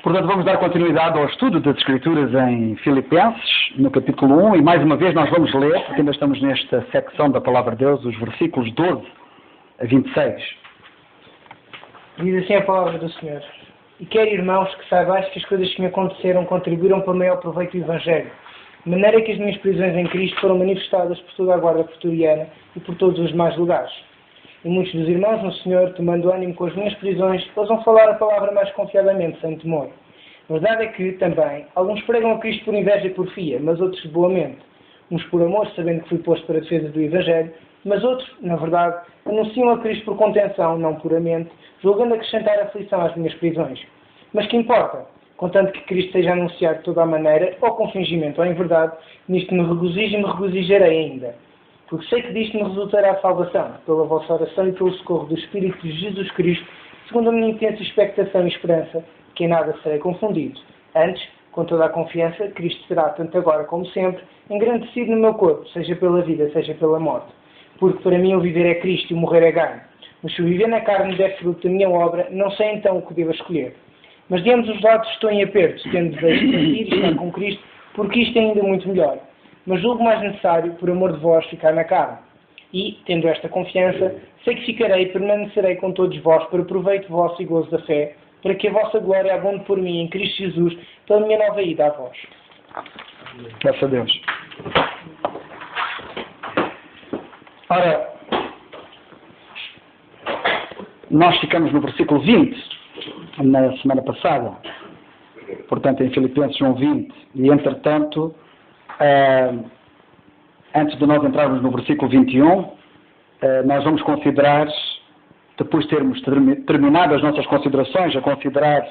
Portanto, vamos dar continuidade ao estudo das Escrituras em Filipenses, no capítulo 1, e mais uma vez nós vamos ler, porque ainda estamos nesta secção da Palavra de Deus, os versículos 12 a 26. Diz assim a Palavra do Senhor: E quero, irmãos, que saibais que as coisas que me aconteceram contribuíram para o maior proveito do Evangelho, de maneira que as minhas prisões em Cristo foram manifestadas por toda a guarda pretoriana e por todos os demais lugares. E muitos dos irmãos no Senhor, tomando ânimo com as minhas prisões, ousam falar a palavra mais confiadamente, sem temor. A verdade é que, também, alguns pregam a Cristo por inveja e porfia, mas outros boamente. Uns por amor, sabendo que fui posto para a defesa do Evangelho, mas outros, na verdade, anunciam a Cristo por contenção, não puramente, julgando acrescentar aflição às minhas prisões. Mas que importa? Contanto que Cristo seja anunciado de toda a maneira, ou com fingimento ou em verdade, nisto me regozijo e me regozijarei ainda. Porque sei que disto me resultará a salvação, pela vossa oração e pelo socorro do Espírito de Jesus Cristo, segundo a minha intensa expectação e esperança, que em nada serei confundido. Antes, com toda a confiança, Cristo será, tanto agora como sempre, engrandecido no meu corpo, seja pela vida, seja pela morte. Porque para mim o viver é Cristo e o morrer é ganho. Mas se o viver na carne der fruto da minha obra, não sei então o que devo escolher. Mas de ambos os lados estou em aperto, tendo de ir estar com Cristo, porque isto é ainda muito melhor. Mas julgo mais necessário, por amor de vós, ficar na carne. E, tendo esta confiança, sei que ficarei e permanecerei com todos vós para proveito vosso e gozo da fé, para que a vossa glória abunde por mim em Cristo Jesus, pela minha nova ida a vós. Graças a Deus. Ora, nós ficamos no versículo 20, na semana passada, portanto em Filipenses 1:20, e entretanto, antes de nós entrarmos no versículo 21, nós vamos considerar, depois de termos terminado as nossas considerações, a considerar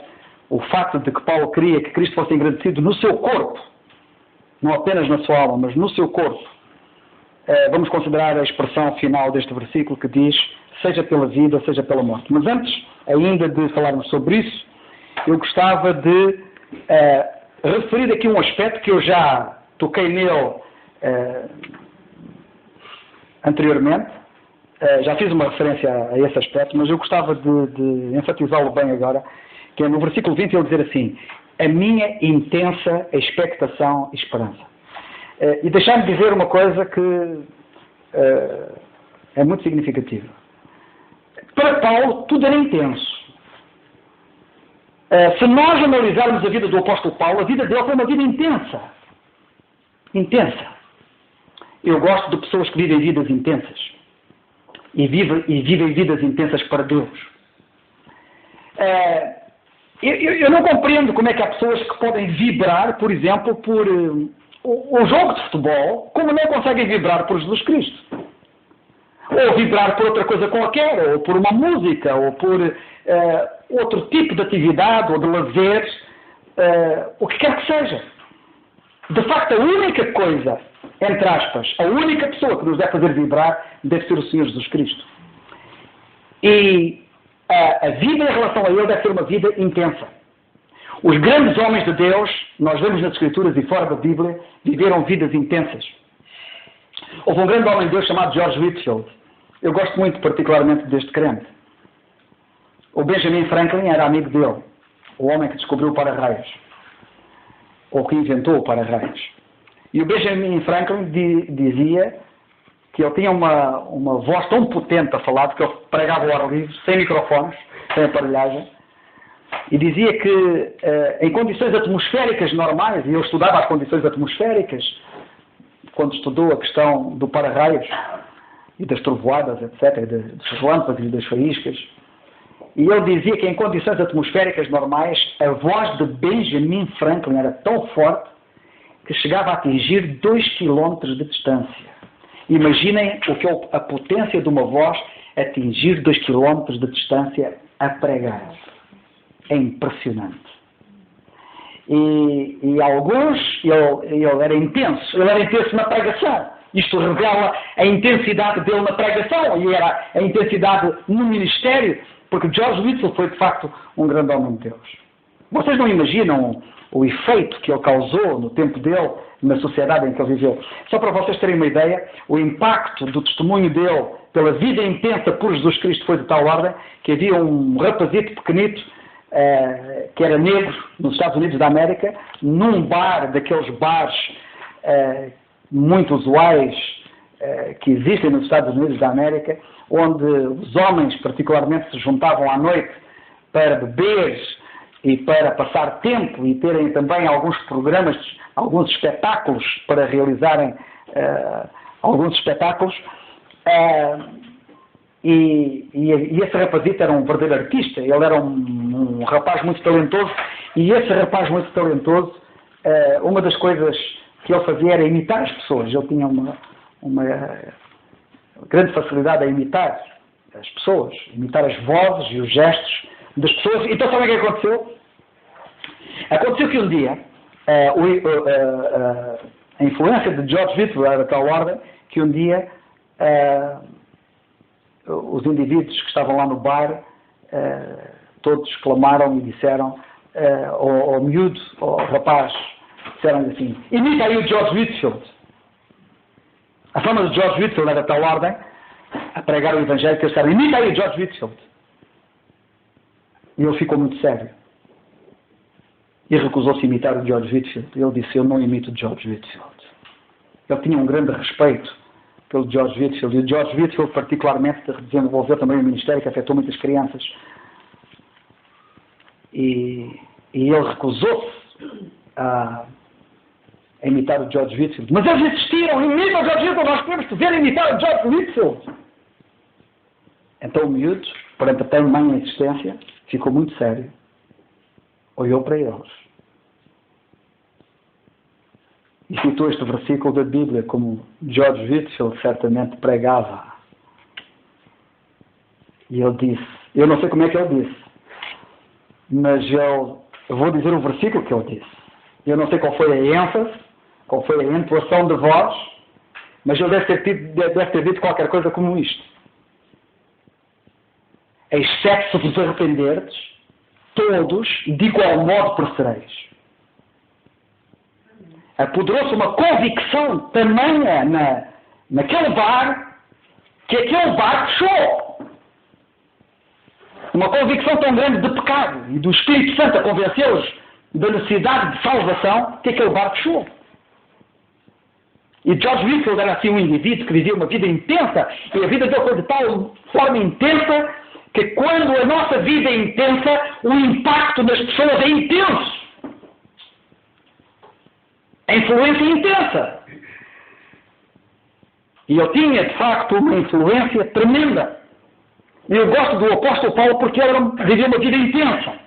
o facto de que Paulo queria que Cristo fosse engrandecido no seu corpo, não apenas na sua alma, mas no seu corpo. Vamos considerar a expressão final deste versículo que diz, seja pela vida, seja pela morte. Mas antes, ainda de falarmos sobre isso, eu gostava de referir aqui um aspecto que eu já toquei nele anteriormente, já fiz uma referência a esse aspecto, mas eu gostava de enfatizá-lo bem agora, que é no versículo 20 ele dizer assim, a minha intensa expectação e esperança. E deixar-me dizer uma coisa que é muito significativa. Para Paulo, tudo era intenso. Se nós analisarmos a vida do apóstolo Paulo, a vida dele foi uma vida intensa. Intensa. Eu gosto de pessoas que vivem vidas intensas. E vivem vidas intensas para Deus. Eu não compreendo como é que há pessoas que podem vibrar, por exemplo, por o jogo de futebol, como não conseguem vibrar por Jesus Cristo. Ou vibrar por outra coisa qualquer, ou por uma música, ou por outro tipo de atividade, ou de lazer, o que quer que seja. De facto, a única coisa, entre aspas, a única pessoa que nos deve fazer vibrar deve ser o Senhor Jesus Cristo. E a vida em relação a Ele deve ser uma vida intensa. Os grandes homens de Deus, nós vemos nas Escrituras e fora da Bíblia, viveram vidas intensas. Houve um grande homem de Deus chamado George Whitefield. Eu gosto muito particularmente deste crente. O Benjamin Franklin era amigo dele, o homem que descobriu o para-raios, ou que inventou o para-raios. E o Benjamin Franklin dizia que ele tinha uma voz tão potente a falar, porque ele pregava ao ar livre, sem microfones, sem aparelhagem, e dizia que em condições atmosféricas normais, e ele estudava as condições atmosféricas, quando estudou a questão do para-raios, e das trovoadas, etc., dos relâmpagos e das faíscas, e ele dizia que em condições atmosféricas normais, a voz de Benjamin Franklin era tão forte que chegava a atingir 2 km de distância. Imaginem o que é a potência de uma voz atingir 2 km de distância a pregar. É impressionante. E alguns, ele era intenso na pregação. Isto revela a intensidade dele na pregação e era a intensidade no ministério, porque George Whitefield foi de facto um grande homem de Deus. Vocês não imaginam o efeito que ele causou no tempo dele, na sociedade em que ele viveu. Só para vocês terem uma ideia, o impacto do testemunho dele pela vida intensa por Jesus Cristo foi de tal ordem que havia um rapazito pequenito que era negro, nos Estados Unidos da América, num bar, daqueles bares muito usuais que existem nos Estados Unidos da América, onde os homens particularmente se juntavam à noite para beber e para passar tempo e terem também alguns programas, alguns espetáculos para realizarem alguns espetáculos. E esse rapazito era um verdadeiro artista, ele era um rapaz muito talentoso, e esse rapaz muito talentoso, uma das coisas que ele fazia era imitar as pessoas. Ele tinha uma grande facilidade a imitar as pessoas, imitar as vozes e os gestos das pessoas. Então sabe o que aconteceu? Aconteceu que um dia a influência de George Whitfield era de tal ordem que um dia os indivíduos que estavam lá no bar todos clamaram e disseram ao miúdo, ao rapaz, disseram assim: imita aí o George Whitfield. A fama de George Whitfield era de tal ordem a pregar o Evangelho que eles disseram: imita aí o George Whitfield. E ele ficou muito sério e recusou-se a imitar o George Whitfield. Ele disse: eu não imito o George Whitfield. Ele tinha um grande respeito pelo George Whitfield, e o George Whitfield particularmente desenvolveu também um ministério que afetou muitas crianças. E ele recusou-se a imitar o George Whitfield. Mas eles insistiram: imita o George Whitfield, nós queremos te ver imitar o George Whitfield. Então o miúdo, perante a tamanha insistência, ficou muito sério, olhou para eles e citou este versículo da Bíblia como George Whitfield certamente pregava. E ele disse, eu não sei como é que ele disse, mas eu vou dizer o versículo que ele disse. Eu não sei qual foi a ênfase, qual foi a entoação de voz, mas ele deve ter dito qualquer coisa como isto: exceto se vos arrependerdes, todos de igual modo perecereis. Apoderou-se uma convicção tamanha naquele bar, que aquele bar fechou. Uma convicção tão grande de pecado e do Espírito Santo a convencê-los da necessidade de salvação, que aquele bar fechou. E George Whitfield era assim um indivíduo que vivia uma vida intensa, e a vida dele foi de tal forma intensa que quando a nossa vida é intensa, o impacto nas pessoas é intenso. A influência é intensa. E eu tinha, de facto, uma influência tremenda. E eu gosto do apóstolo Paulo porque ele vivia uma vida intensa.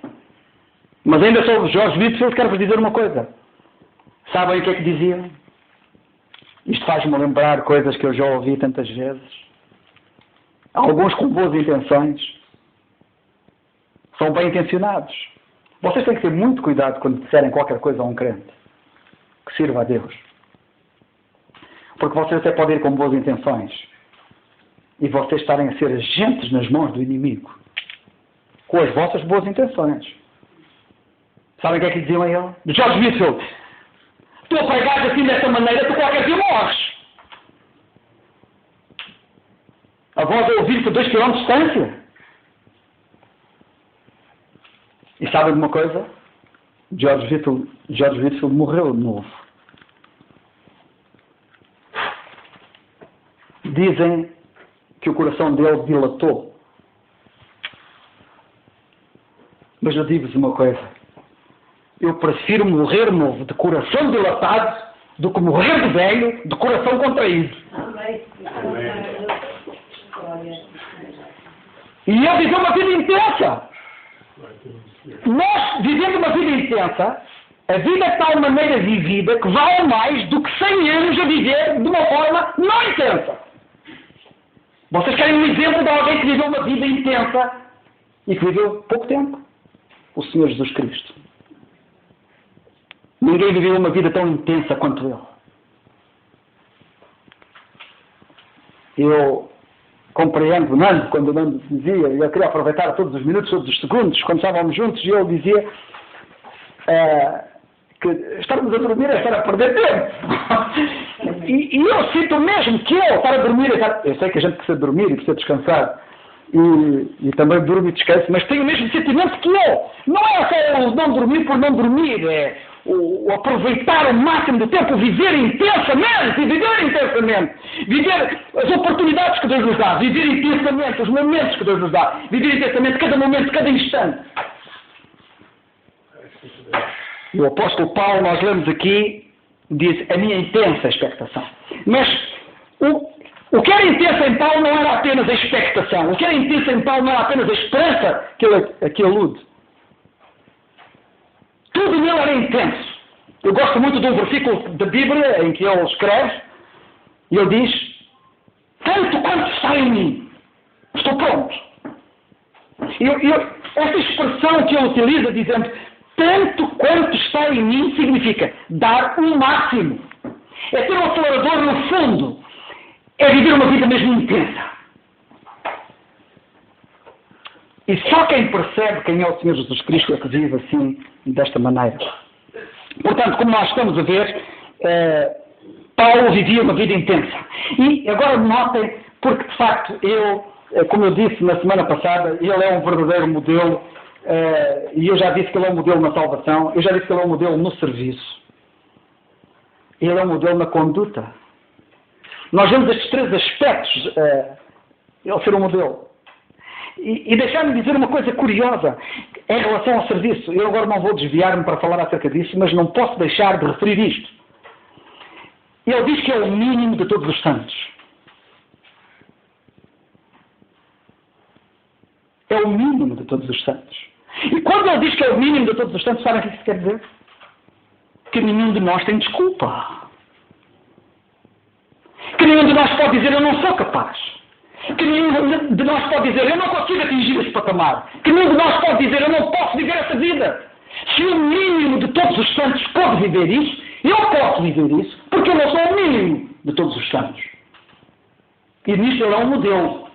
Mas ainda sobre George Whitfield, quero-vos dizer uma coisa. Sabem o que é que diziam? Isto faz-me lembrar coisas que eu já ouvi tantas vezes. Alguns com boas intenções. São bem intencionados. Vocês têm que ter muito cuidado quando disserem qualquer coisa a um crente que sirva a Deus. Porque vocês até podem ir com boas intenções e vocês estarem a ser agentes nas mãos do inimigo com as vossas boas intenções. Sabem o que é que diziam a ele? De George Whitfield: tu a pregares assim dessa maneira, tu qualquer dia morres. A voz a ouvir-te a 2 km de distância. E sabem de uma coisa? George Whitfield morreu de novo. Dizem que o coração dele dilatou. Mas eu digo-vos uma coisa: eu prefiro morrer novo de coração dilatado do que morrer de velho de coração contraído. Amém. E ele viveu uma vida intensa. Nós, vivendo uma vida intensa, a vida é de tal maneira vivida que vale mais do que 100 anos a viver de uma forma não intensa. Vocês querem um exemplo de alguém que viveu uma vida intensa e que viveu pouco tempo? O Senhor Jesus Cristo. Ninguém viveu uma vida tão intensa quanto Ele. Eu compreendo Nando, quando o Nando dizia, e eu queria aproveitar todos os minutos, todos os segundos, quando estávamos juntos, e ele dizia que estarmos a dormir é estar a perder tempo. E eu sinto mesmo que eu estar a dormir, eu sei que a gente precisa dormir e precisa descansar, e também durmo e descanso, mas tenho o mesmo sentimento que eu. Não é só o não dormir por não dormir, é o aproveitar o máximo do tempo, viver intensamente, viver as oportunidades que Deus nos dá, viver intensamente os momentos que Deus nos dá, viver intensamente cada momento, cada instante. E o apóstolo Paulo, nós lemos aqui, diz a minha intensa expectação. Mas o que era intenso em Paulo não era apenas a expectação. O que era intenso em Paulo não era apenas a esperança que ele alude. Tudo nele era intenso. Eu gosto muito de um versículo da Bíblia em que ele escreve, e ele diz, tanto quanto está em mim, estou pronto. Esta expressão que ele utiliza, dizendo, tanto quanto está em mim, significa dar o máximo. É ter um acelerador no fundo. É viver uma vida mesmo intensa. E só quem percebe quem é o Senhor Jesus Cristo é que vive assim, desta maneira. Portanto, como nós estamos a ver, Paulo vivia uma vida intensa. E agora notem, porque de facto como eu disse na semana passada, ele é um verdadeiro modelo, e eu já disse que ele é um modelo na salvação, eu já disse que ele é um modelo no serviço. Ele é um modelo na conduta. Nós vemos estes três aspectos, ele ser um modelo. E deixar-me dizer uma coisa curiosa em relação ao serviço. Eu agora não vou desviar-me para falar acerca disso, mas não posso deixar de referir isto. Ele diz que é o mínimo de todos os santos. É o mínimo de todos os santos. E quando ele diz que é o mínimo de todos os santos, sabem o que isso quer dizer? Que nenhum de nós tem desculpa. Que nenhum de nós pode dizer, eu não sou capaz. Que nenhum de nós pode dizer, eu não consigo atingir esse patamar. Que nenhum de nós pode dizer, eu não posso viver essa vida. Se o mínimo de todos os santos pode viver isso, eu posso viver isso, porque eu não sou o mínimo de todos os santos. E nisto ele é um modelo.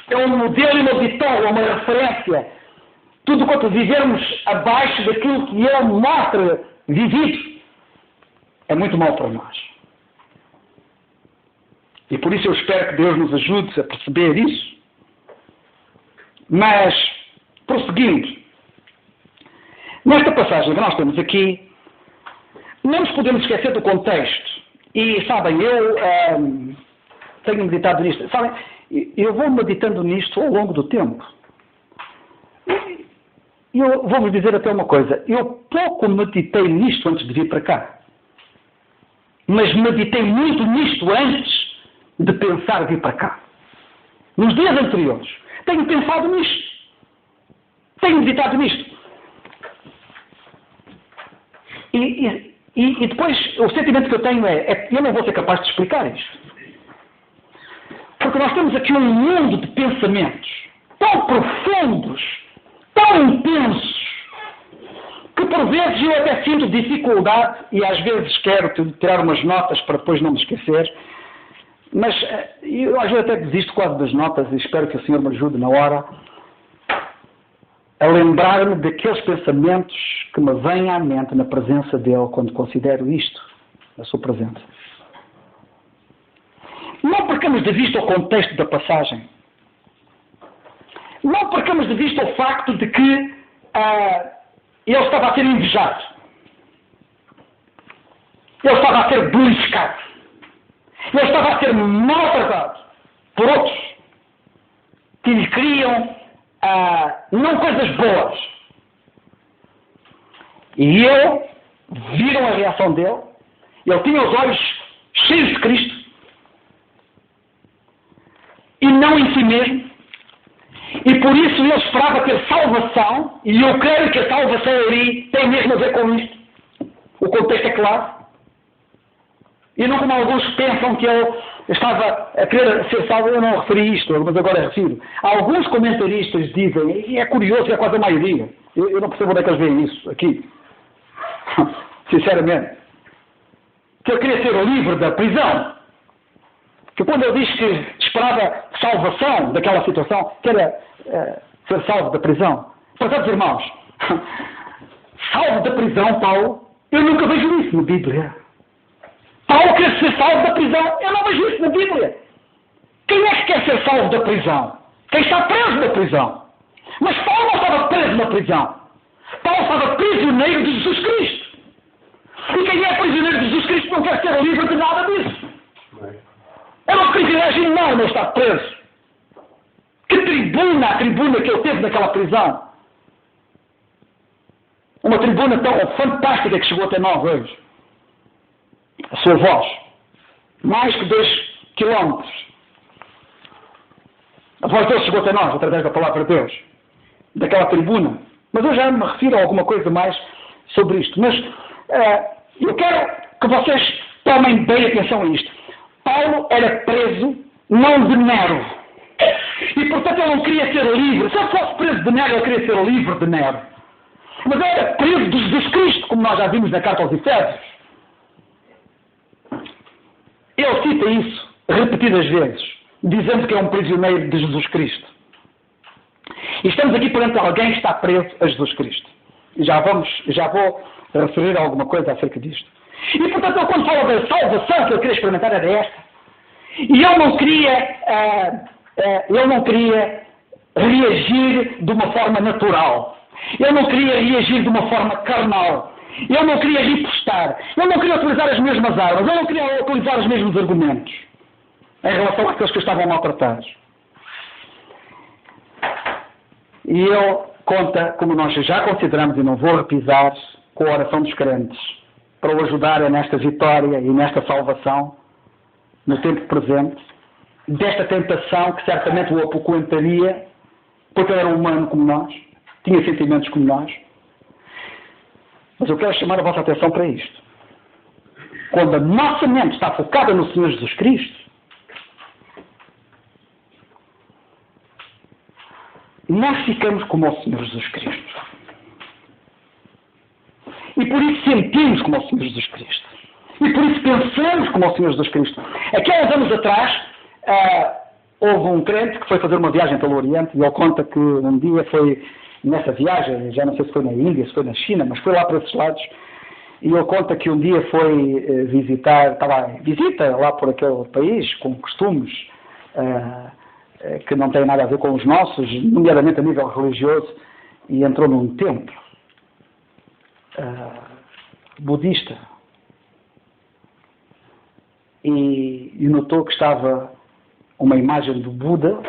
É um modelo inauditório, é uma referência. Tudo quanto vivermos abaixo daquilo que ele mostra vivido, é muito mal para nós. E por isso eu espero que Deus nos ajude a perceber isso. Mas, prosseguindo, nesta passagem que nós temos aqui, não nos podemos esquecer do contexto. E, sabem, eu tenho meditado nisto. Sabem, eu vou meditando nisto ao longo do tempo. E eu vou-vos dizer até uma coisa. Eu pouco meditei nisto antes de vir para cá. Mas meditei muito nisto antes de pensar vir para cá. Nos dias anteriores. Tenho pensado nisto. Tenho meditado nisto. E depois, o sentimento que eu tenho é que eu não vou ser capaz de explicar isto. Porque nós temos aqui um mundo de pensamentos tão profundos, tão intensos, que por vezes eu até sinto dificuldade, e às vezes quero tirar umas notas para depois não me esquecer, mas eu às vezes até desisto quase das notas e espero que o Senhor me ajude na hora a lembrar-me daqueles pensamentos que me vêm à mente na presença dele quando considero isto, a sua presença. Não percamos de vista o contexto da passagem. Não percamos de vista o facto de que ele estava a ser invejado. Ele estava a ser beliscado. Ele estava a ser maltratado por outros que lhe queriam não coisas boas. E viram a reação dele. Ele tinha os olhos cheios de Cristo e não em si mesmo. E por isso ele esperava ter salvação, e eu creio que a salvação ali tem mesmo a ver com isto. O contexto é claro. E não como alguns pensam que ele estava a querer ser salvo, eu não referi isto, mas agora refiro. Alguns comentaristas dizem, e é curioso, é quase a maioria, eu não percebo onde é que eles veem isso aqui, sinceramente, que ele queria ser livre da prisão. Que quando ele diz que esperava salvação daquela situação, que era ser salvo da prisão. Portanto, irmãos, salvo da prisão, Paulo, eu nunca vejo isso na Bíblia. Paulo quer ser salvo da prisão, eu não vejo isso na Bíblia. Quem é que quer ser salvo da prisão? Quem está preso na prisão. Mas Paulo não estava preso na prisão. Paulo estava prisioneiro de Jesus Cristo. E quem é prisioneiro de Jesus Cristo não quer ser livre de nada disso. É um privilégio enorme estar preso. Que tribuna, a tribuna que ele teve naquela prisão. Uma tribuna tão fantástica que chegou até nós hoje. A sua voz. Mais que 2 quilómetros. A voz dele chegou até nós, através da palavra de Deus. Daquela tribuna. Mas eu já me refiro a alguma coisa mais sobre isto. Mas eu quero que vocês tomem bem atenção a isto. Paulo era preso não de Nero. E portanto ele não queria ser livre. Se ele fosse preso de Nero, ele queria ser livre de Nero. Mas ele era preso de Jesus Cristo, como nós já vimos na carta aos Efésios. Ele cita isso repetidas vezes, dizendo que é um prisioneiro de Jesus Cristo. E estamos aqui perante alguém que está preso a Jesus Cristo. E já vou referir a alguma coisa acerca disto. E portanto, ele, quando fala da salvação que ele queria experimentar, era esta. E ele não queria reagir de uma forma natural. Ele não queria reagir de uma forma carnal. Ele não queria ripostar. Ele não queria utilizar as mesmas armas. Ele não queria utilizar os mesmos argumentos em relação àqueles que estavam maltratados. E ele conta, como nós já consideramos, e não vou repisar, com a oração dos crentes, para o ajudarem nesta vitória e nesta salvação, no tempo presente, desta tentação que certamente o apoquentaria, porque ele era humano como nós, tinha sentimentos como nós. Mas eu quero chamar a vossa atenção para isto. Quando a nossa mente está focada no Senhor Jesus Cristo, nós ficamos como o Senhor Jesus Cristo. E por isso sentimos como o Senhor Jesus Cristo. E por isso pensamos como o Senhor Jesus Cristo. Aqui há uns anos atrás, houve um crente que foi fazer uma viagem pelo Oriente, e ele conta que um dia foi nessa viagem, já não sei se foi na Índia, se foi na China, mas foi lá para esses lados, e ele conta que um dia foi visita lá por aquele país, com costumes que não têm nada a ver com os nossos, nomeadamente a nível religioso, e entrou num templo budista e notou que estava uma imagem do Buda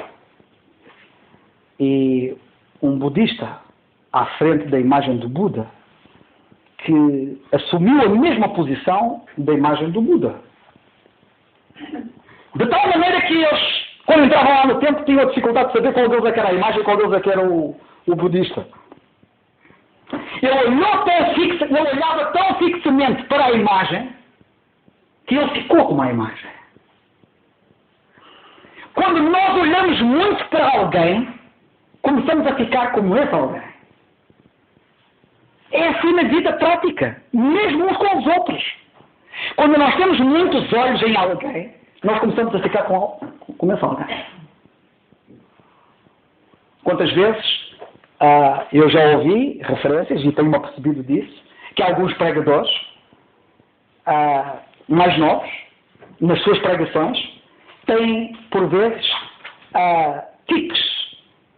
e um budista à frente da imagem do Buda que assumiu a mesma posição da imagem do Buda. De tal maneira que eles, quando entravam lá no templo, tinham a dificuldade de saber qual deles é que era a imagem e qual deles é que era o budista. Ele olhava tão fixamente para a imagem que ele ficou com a imagem. Quando nós olhamos muito para alguém, começamos a ficar como esse alguém. É assim na vida prática, mesmo uns com os outros. Quando nós temos muitos olhos em alguém, nós começamos a ficar com esse alguém. Quantas vezes eu já ouvi referências, e tenho-me apercebido disso, que alguns pregadores mais novos, nas suas pregações, têm, por vezes, tiques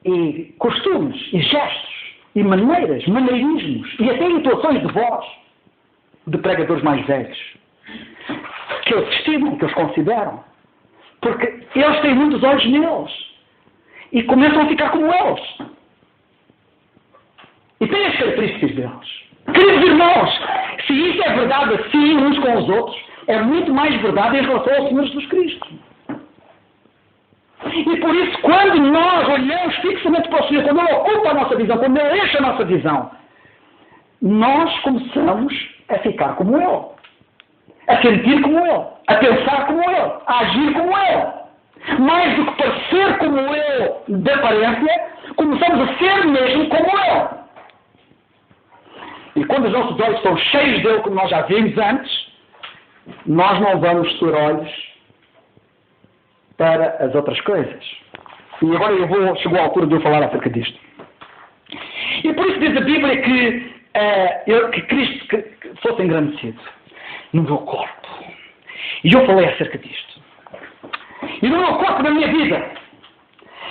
e costumes e gestos e maneirismos e até intuações de voz de pregadores mais velhos, que eles estimam, que eles consideram, porque eles têm muitos olhos neles e começam a ficar como eles. E têm as características deles. Queridos irmãos, se isso é verdade assim uns com os outros, é muito mais verdade em relação ao Senhor Jesus Cristo. E por isso, quando nós olhamos fixamente para o Senhor, quando Ele ocupa a nossa visão, quando Ele enche a nossa visão, nós começamos a ficar como Ele, a sentir como Ele, a pensar como Ele, a agir como Ele. Mais do que parecer como Ele de aparência, começamos a ser mesmo como Ele. E quando os nossos olhos estão cheios dele, como nós já vimos antes, nós não vamos ter olhos para as outras coisas. E agora chegou a altura de eu falar acerca disto. E por isso diz a Bíblia que Cristo fosse engrandecido no meu corpo. E eu falei acerca disto. E no meu corpo, na minha vida.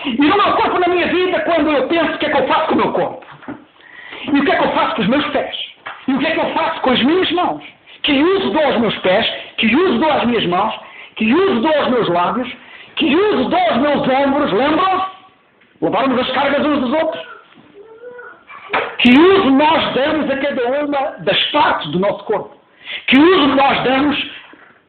E no meu corpo, na minha vida, quando eu penso o que é que eu faço com o meu corpo. E o que é que eu faço com os meus pés. E o que é que eu faço com as minhas mãos. Que uso dou aos meus pés, que uso dou às minhas mãos, que uso dou aos meus lábios, que uso dou aos meus ombros, lembram-se? Levarmos as cargas uns dos outros. Que uso nós damos a cada uma das partes do nosso corpo. Que uso nós damos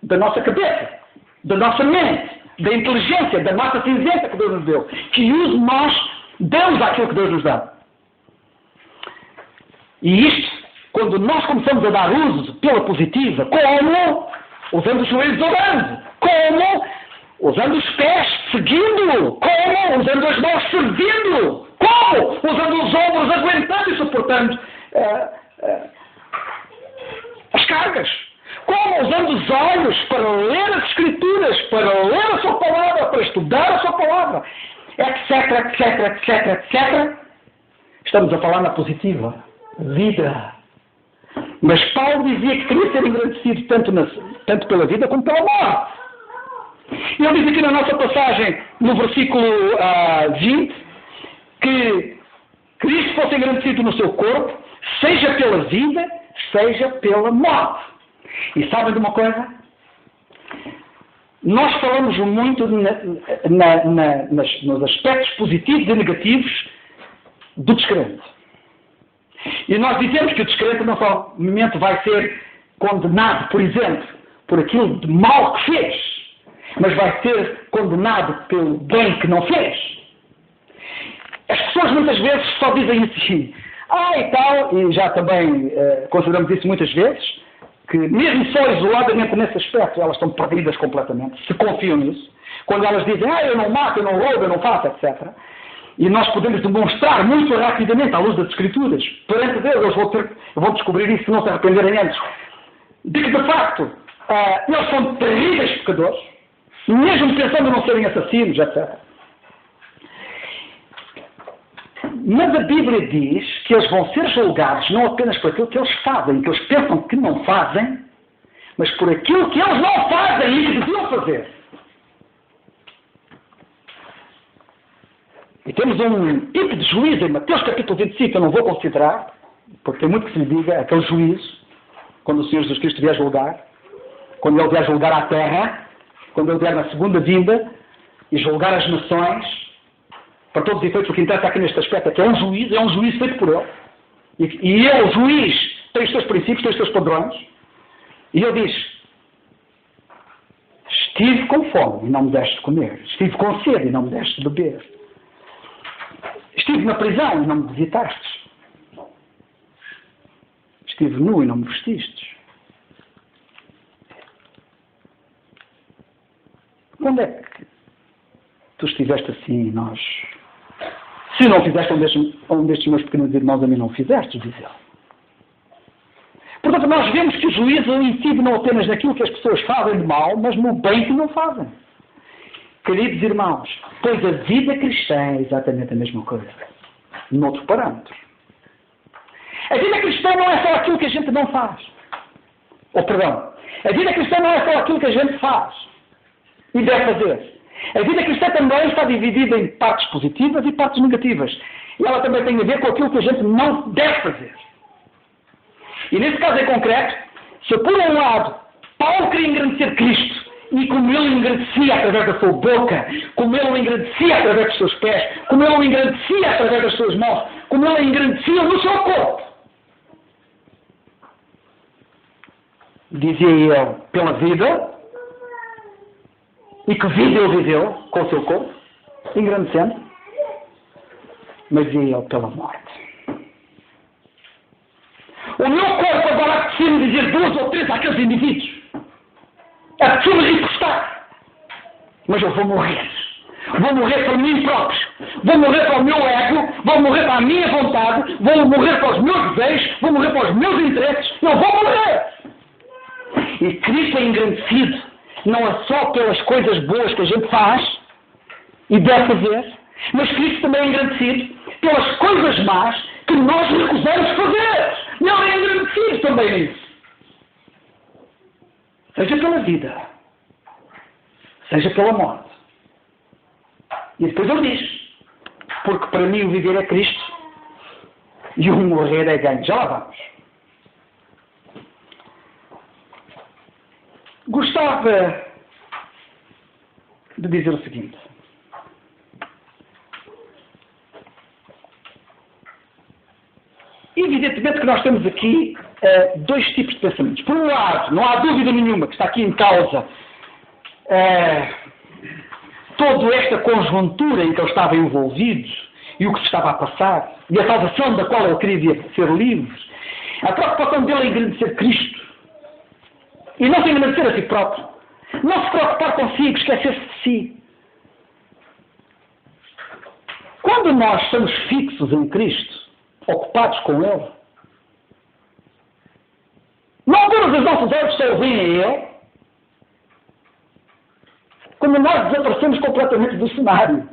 da nossa cabeça, da nossa mente, da inteligência, da massa cinzenta que Deus nos deu. Que uso nós damos àquilo que Deus nos dá. E isto, quando nós começamos a dar uso pela positiva, como? Usando os joelhos orando. Como? Usando os pés, seguindo-o. Como? Usando as mãos, servindo-o. Como? Usando os ombros, aguentando e suportando as cargas. Como? Usando os olhos para ler as Escrituras, para ler a sua palavra, para estudar a sua palavra, etc, etc, etc, etc. Estamos a falar na positiva. Vida. Mas Paulo dizia que queria ser engrandecido tanto pela vida como pela morte. E ele diz aqui na nossa passagem, no versículo 20, que Cristo fosse engrandecido no seu corpo, seja pela vida, seja pela morte. E sabem de uma coisa? Nós falamos muito nos aspectos positivos e negativos do descrente. E nós dizemos que o descrente não somente vai ser condenado, por exemplo, por aquilo de mal que fez, mas vai ser condenado pelo bem que não fez. As pessoas muitas vezes só dizem assim, e tal, e já também consideramos isso muitas vezes, que mesmo só isoladamente nesse aspecto elas estão perdidas completamente, se confiam nisso. Quando elas dizem, eu não mato, eu não roubo, eu não faço, etc. E nós podemos demonstrar muito rapidamente, à luz das Escrituras, perante Deus, eles vão descobrir isso se não se arrependerem antes, de que de facto eles são terríveis pecadores, mesmo pensando não serem assassinos, etc. Mas a Bíblia diz que eles vão ser julgados não apenas por aquilo que eles fazem, que eles pensam que não fazem, mas por aquilo que eles não fazem e que deviam fazer. E temos um tipo de juízo em Mateus capítulo 25, eu não vou considerar, porque tem muito que se lhe diga, aquele juízo, quando o Senhor Jesus Cristo vier julgar, quando Ele vier julgar a terra, quando Ele vier na segunda vinda, e julgar as nações, para todos os efeitos, o que interessa aqui neste aspecto é que é um juízo feito por Ele. E Ele, o juiz, tem os seus princípios, tem os seus padrões, e Ele diz, estive com fome e não me deste comer, estive com sede e não me deste beber. Estive na prisão e não me visitastes. Estive nu e não me vestistes. Quando é que tu estiveste assim e nós... Se não fizeste um destes meus pequenos irmãos, a mim não fizeste, diz ele. Portanto, nós vemos que o juízo incide não apenas naquilo que as pessoas fazem de mal, mas no bem que não fazem. Queridos irmãos, pois a vida cristã é exatamente a mesma coisa, noutro parâmetro. A vida cristã não é só aquilo que a gente não faz. A vida cristã não é só aquilo que a gente faz e deve fazer. A vida cristã também está dividida em partes positivas e partes negativas. E ela também tem a ver com aquilo que a gente não deve fazer. E nesse caso em concreto, se por um lado Paulo queria engrandecer Cristo, e como ele o engrandecia através da sua boca, como ele o engrandecia através dos seus pés, como ele o engrandecia através das suas mãos, como ele o engrandecia no seu corpo. Dizia ele, pela vida, e que vida ele viveu com o seu corpo, engrandecendo, mas dizia ele pela morte. O meu corpo agora apetece-me dizer 2 ou 3 àqueles indivíduos. Apetece-me recostar. Mas eu vou morrer. Vou morrer para mim próprio. Vou morrer para o meu ego. Vou morrer para a minha vontade. Vou morrer para os meus desejos. Vou morrer para os meus interesses. Eu vou morrer. E Cristo é engrandecido. Não é só pelas coisas boas que a gente faz e deve fazer. Mas Cristo também é engrandecido pelas coisas más que nós recusamos fazer. Não é engrandecido também nisso. Seja pela vida, seja pela morte. E depois ele diz, porque para mim o viver é Cristo e o morrer é ganho. Já lá vamos. Gostava de dizer o seguinte. Evidentemente que nós temos aqui dois tipos de pensamentos. Por um lado, não há dúvida nenhuma que está aqui em causa toda esta conjuntura em que ele estava envolvido e o que se estava a passar e a salvação da qual ele queria ser livre. A preocupação dele em engrandecer Cristo e não se engrandecer a si próprio. Não se preocupar consigo, esquecer-se de si. Quando nós estamos fixos em Cristo, ocupados com Ele, não temos os nossos olhos só ouvem a Ele, quando nós desaparecemos completamente do cenário.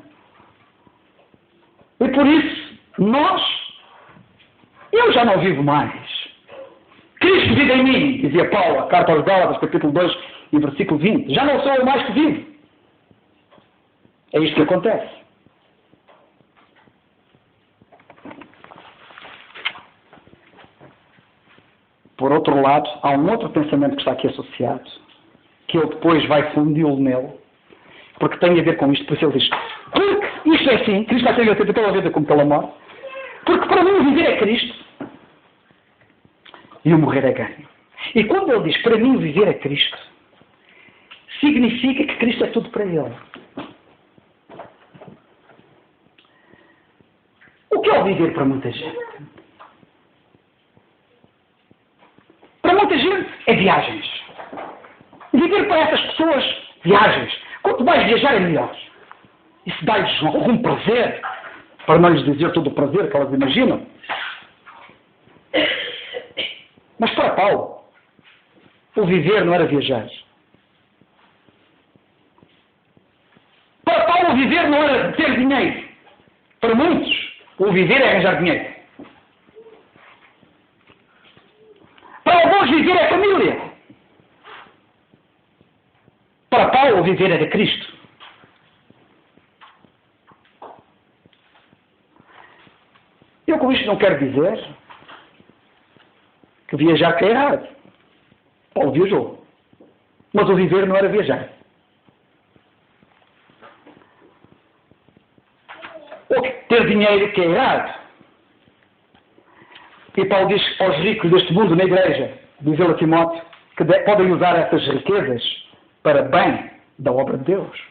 E por isso, eu já não vivo mais. Cristo vive em mim, dizia Paulo, a carta aos Gálatas, capítulo 2, e versículo 20. Já não sou eu mais que vivo. É isto que acontece. Por outro lado, há um outro pensamento que está aqui associado, que ele depois vai fundi-lo nele, porque tem a ver com isto. Por isso ele diz, porque isto é assim, Cristo vai ser aceito pela vida como pela morte, porque para mim o viver é Cristo e o morrer é ganho. E quando ele diz, para mim o viver é Cristo, significa que Cristo é tudo para ele. O que é o viver para muita gente? Para muita gente é viagens. Viver para essas pessoas, viagens. Quanto mais viajar é melhor. Isso dá-lhes algum prazer, para não lhes dizer todo o prazer que elas imaginam. Mas para Paulo, o viver não era viajar. Para Paulo, o viver não era ter dinheiro. Para muitos, o viver é arranjar dinheiro. Para alguns, viver é família. Para Paulo, viver é de Cristo. Eu com isto não quero dizer que viajar que é errado. Paulo viajou. Mas o viver não era viajar. Ou ter dinheiro que é errado. E Paulo diz aos ricos deste mundo na igreja, diz ele a Timóteo, que podem usar essas riquezas para bem da obra de Deus.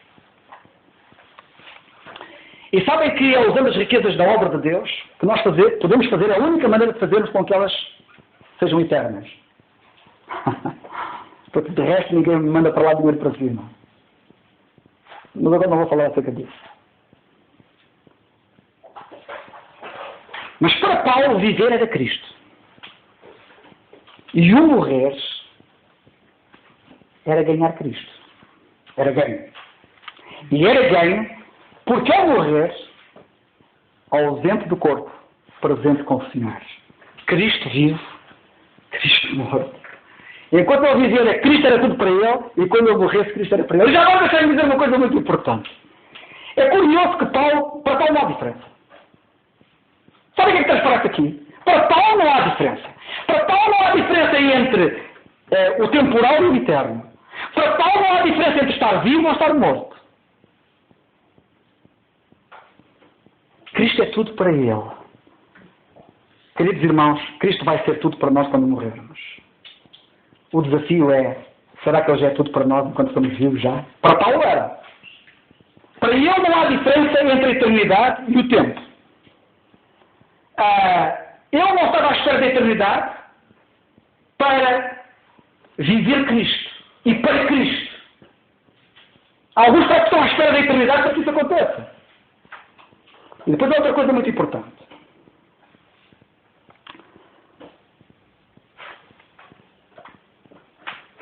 E sabem que é usando as riquezas da obra de Deus que nós podemos fazer, a única maneira de fazermos com que elas sejam eternas. Porque de resto ninguém me manda para lá dinheiro para cima. Mas agora não vou falar acerca disso. Mas para Paulo viver era Cristo. E o morrer era ganhar Cristo. Era ganho. E era ganho porque ao morrer, ausente do corpo, presente com o Senhor. Cristo vivo, Cristo morto. Enquanto ele vivia, Cristo era tudo para ele, e quando ele morresse, Cristo era para ele. E já agora deixa-me dizer uma coisa muito importante. É curioso que para Paulo não há diferença. Sabe o que é que está esperado aqui? Para Paulo não há diferença. Para Paulo não há diferença entre o temporal e o eterno. Para Paulo não há diferença entre estar vivo ou estar morto. Cristo é tudo para ele. Queridos irmãos, Cristo vai ser tudo para nós quando morrermos. O desafio é, será que ele já é tudo para nós enquanto estamos vivos já? Para Paulo era. Para ele não há diferença entre a eternidade e o tempo. Ele não estava à espera da eternidade para viver Cristo e para Cristo. Alguns só estão à espera da eternidade para que isso aconteça. E depois há outra coisa muito importante.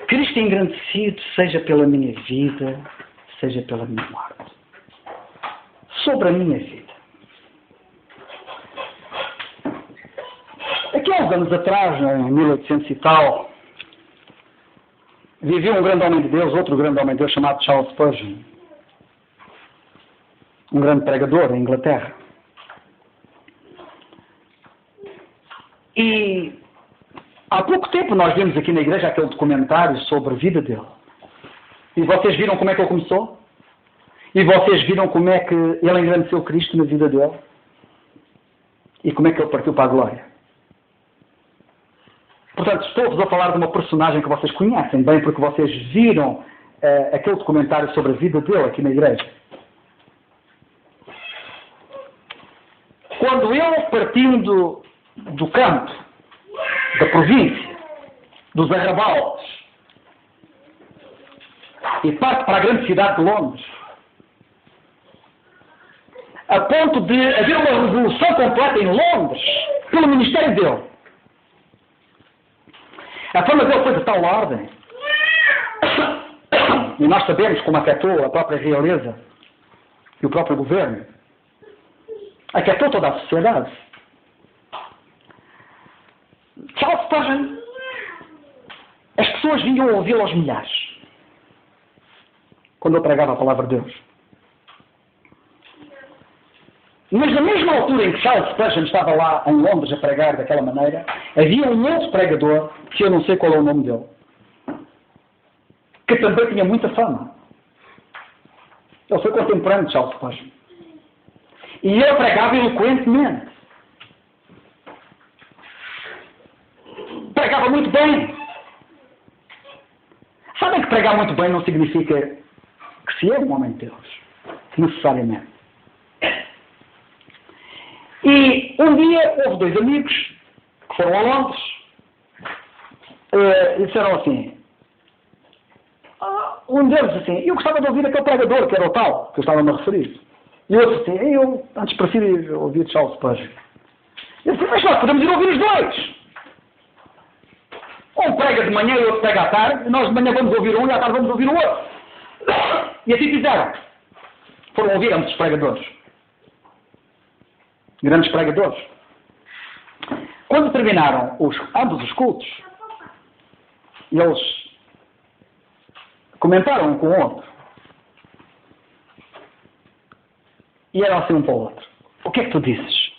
Cristo é engrandecido, seja pela minha vida, seja pela minha morte. Sobre a minha vida. Aqui há uns anos atrás, em 1800 e tal, vivia um grande homem de Deus, outro grande homem de Deus chamado Charles Spurgeon. um grande pregador em Inglaterra. E há pouco tempo nós vimos aqui na igreja aquele documentário sobre a vida dele. E vocês viram como é que ele começou? E vocês viram como é que ele engrandeceu Cristo na vida dele? E como é que ele partiu para a glória? Portanto, estou-vos a falar de uma personagem que vocês conhecem bem, porque vocês viram aquele documentário sobre a vida dele aqui na igreja. Quando ele, partindo do campo, da província, dos arrabaldes, e parte para a grande cidade de Londres, a ponto de haver uma revolução completa em Londres, pelo ministério dele. A fama dele foi de tal ordem, e nós sabemos como afetou a própria realeza e o próprio governo. Afetou toda a sociedade. Charles Spurgeon, as pessoas vinham ouvi-lo aos milhares, quando ele pregava a palavra de Deus. Mas na mesma altura em que Charles Spurgeon estava lá em Londres a pregar daquela maneira, havia um outro pregador, que eu não sei qual é o nome dele, que também tinha muita fama. Ele foi contemporâneo de Charles Spurgeon. E ele pregava eloquentemente. Pregava muito bem. Sabem que pregar muito bem não significa que se é um homem de Deus. Necessariamente. E um dia houve dois amigos que foram a Londres e disseram assim, um deles assim, eu gostava de ouvir aquele pregador que era o tal, que eu estava-me a referir. E o outro assim, eu antes prefiro ir ouvir Charles Spurgeon. Eu disse, mas nós podemos ir ouvir os dois. Um prega de manhã e outro prega à tarde, e nós de manhã vamos ouvir um e à tarde vamos ouvir o outro. E assim fizeram. Foram ouvir ambos os pregadores. Grandes pregadores. Quando terminaram ambos os cultos, eles comentaram um com o outro. E eram assim um para o outro. O que é que tu dizes?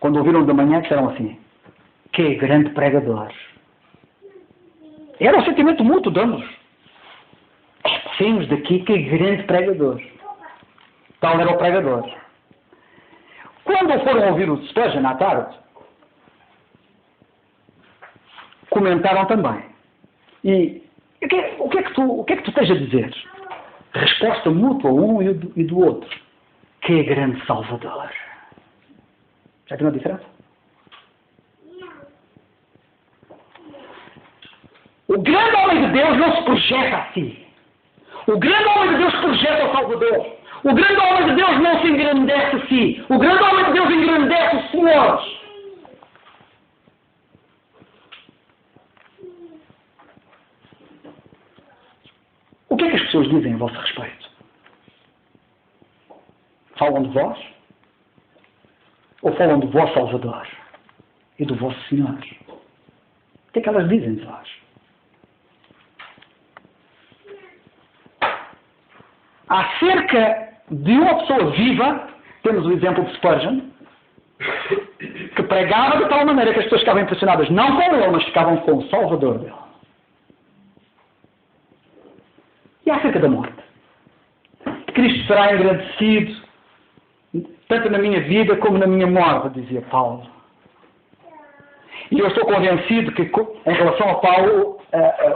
Quando ouviram de manhã, disseram assim, que grande pregador. Era um sentimento mútuo de ambos. Saímos daqui, que grande pregador. Tal era o pregador. Quando foram ouvir o Spurgeon à tarde, comentaram também. E o que é que tu tens a dizer? Resposta mútua um e do outro. Que grande Salvador. Já tem uma diferença? O grande homem de Deus não se projeta a si. O grande homem de Deus projeta o Salvador. O grande homem de Deus não se engrandece a si. O grande homem de Deus engrandece os Senhores. O que é que as pessoas dizem a vosso respeito? Falam de vós? Ou falam do vosso Salvador e do vosso Senhor? O que é que elas dizem de vós? Acerca de uma pessoa viva, temos o exemplo de Spurgeon, que pregava de tal maneira que as pessoas ficavam impressionadas, não com ele, mas ficavam com o Salvador dele. E acerca da morte? Cristo será engrandecido, tanto na minha vida como na minha morte, dizia Paulo. E eu estou convencido que, em relação a Paulo,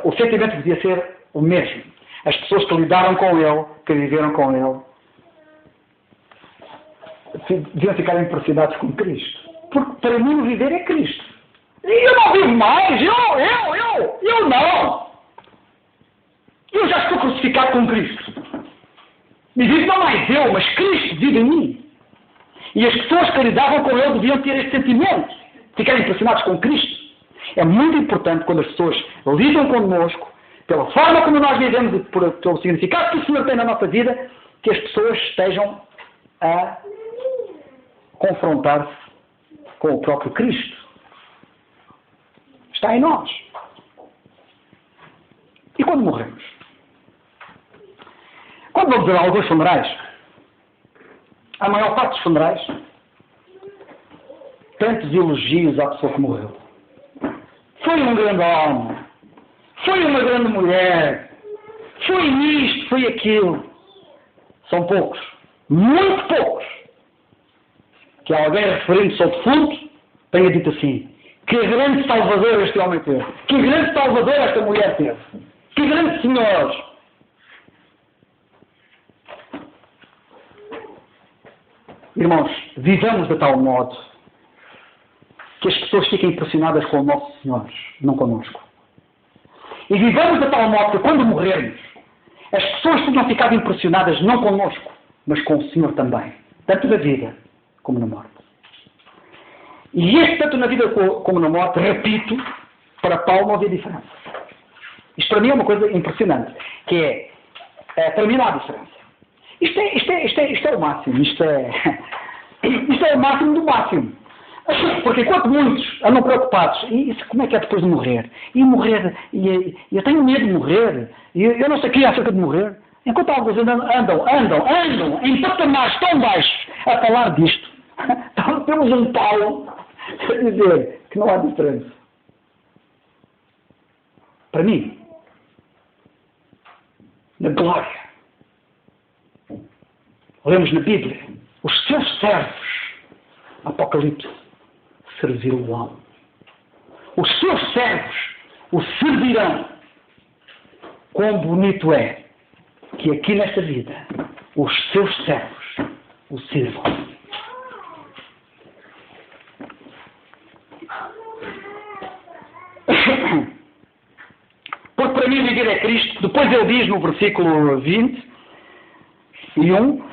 o sentimento devia ser o mesmo. As pessoas que lidaram com ele, que viveram com ele, deviam ficar impressionados com Cristo. Porque para mim o viver é Cristo. E eu não vivo mais, eu não. Eu já estou crucificado com Cristo. E vivo não mais eu, mas Cristo vive em mim. E as pessoas que lidavam com ele deviam ter este sentimento, ficarem impressionados com Cristo. É muito importante quando as pessoas lidam connosco, pela forma como nós vivemos e pelo significado que o Senhor tem na nossa vida, que as pessoas estejam a confrontar-se com o próprio Cristo. Está em nós. E quando morremos? Quando vamos a alguns funerais, a maior parte dos funerais, tantos elogios à pessoa que morreu. Foi um grande homem, foi uma grande mulher, foi isto, foi aquilo. São poucos, muito poucos, que alguém referindo-se ao defunto tenha dito assim: que grande salvador este homem teve, que grande salvador esta mulher teve, que grande senhor. Irmãos, vivamos de tal modo que as pessoas fiquem impressionadas com o nosso Senhor, não connosco. E vivamos de tal modo que quando morrermos, as pessoas tenham ficado impressionadas não connosco, mas com o Senhor também. Tanto na vida como na morte. E este, tanto na vida como na morte, repito, para Paulo não havia diferença. Isto para mim é uma coisa impressionante, que para mim não há diferença. Isto é o máximo, isto é o máximo do máximo. Porque enquanto muitos andam preocupados, e como é que é depois de morrer? E morrer, e eu tenho medo de morrer, e eu não sei o que é acerca de morrer. Enquanto alguns andam em patamares tão baixos a falar disto, então temos um Paulo a dizer que não há diferença. Para mim, na glória, lemos na Bíblia, os seus servos, Apocalipse, servi-lo-ão. Os seus servos o servirão. Quão bonito é que aqui nesta vida os seus servos o sirvam. Porque para mim viver é Cristo. Depois ele diz no versículo 21,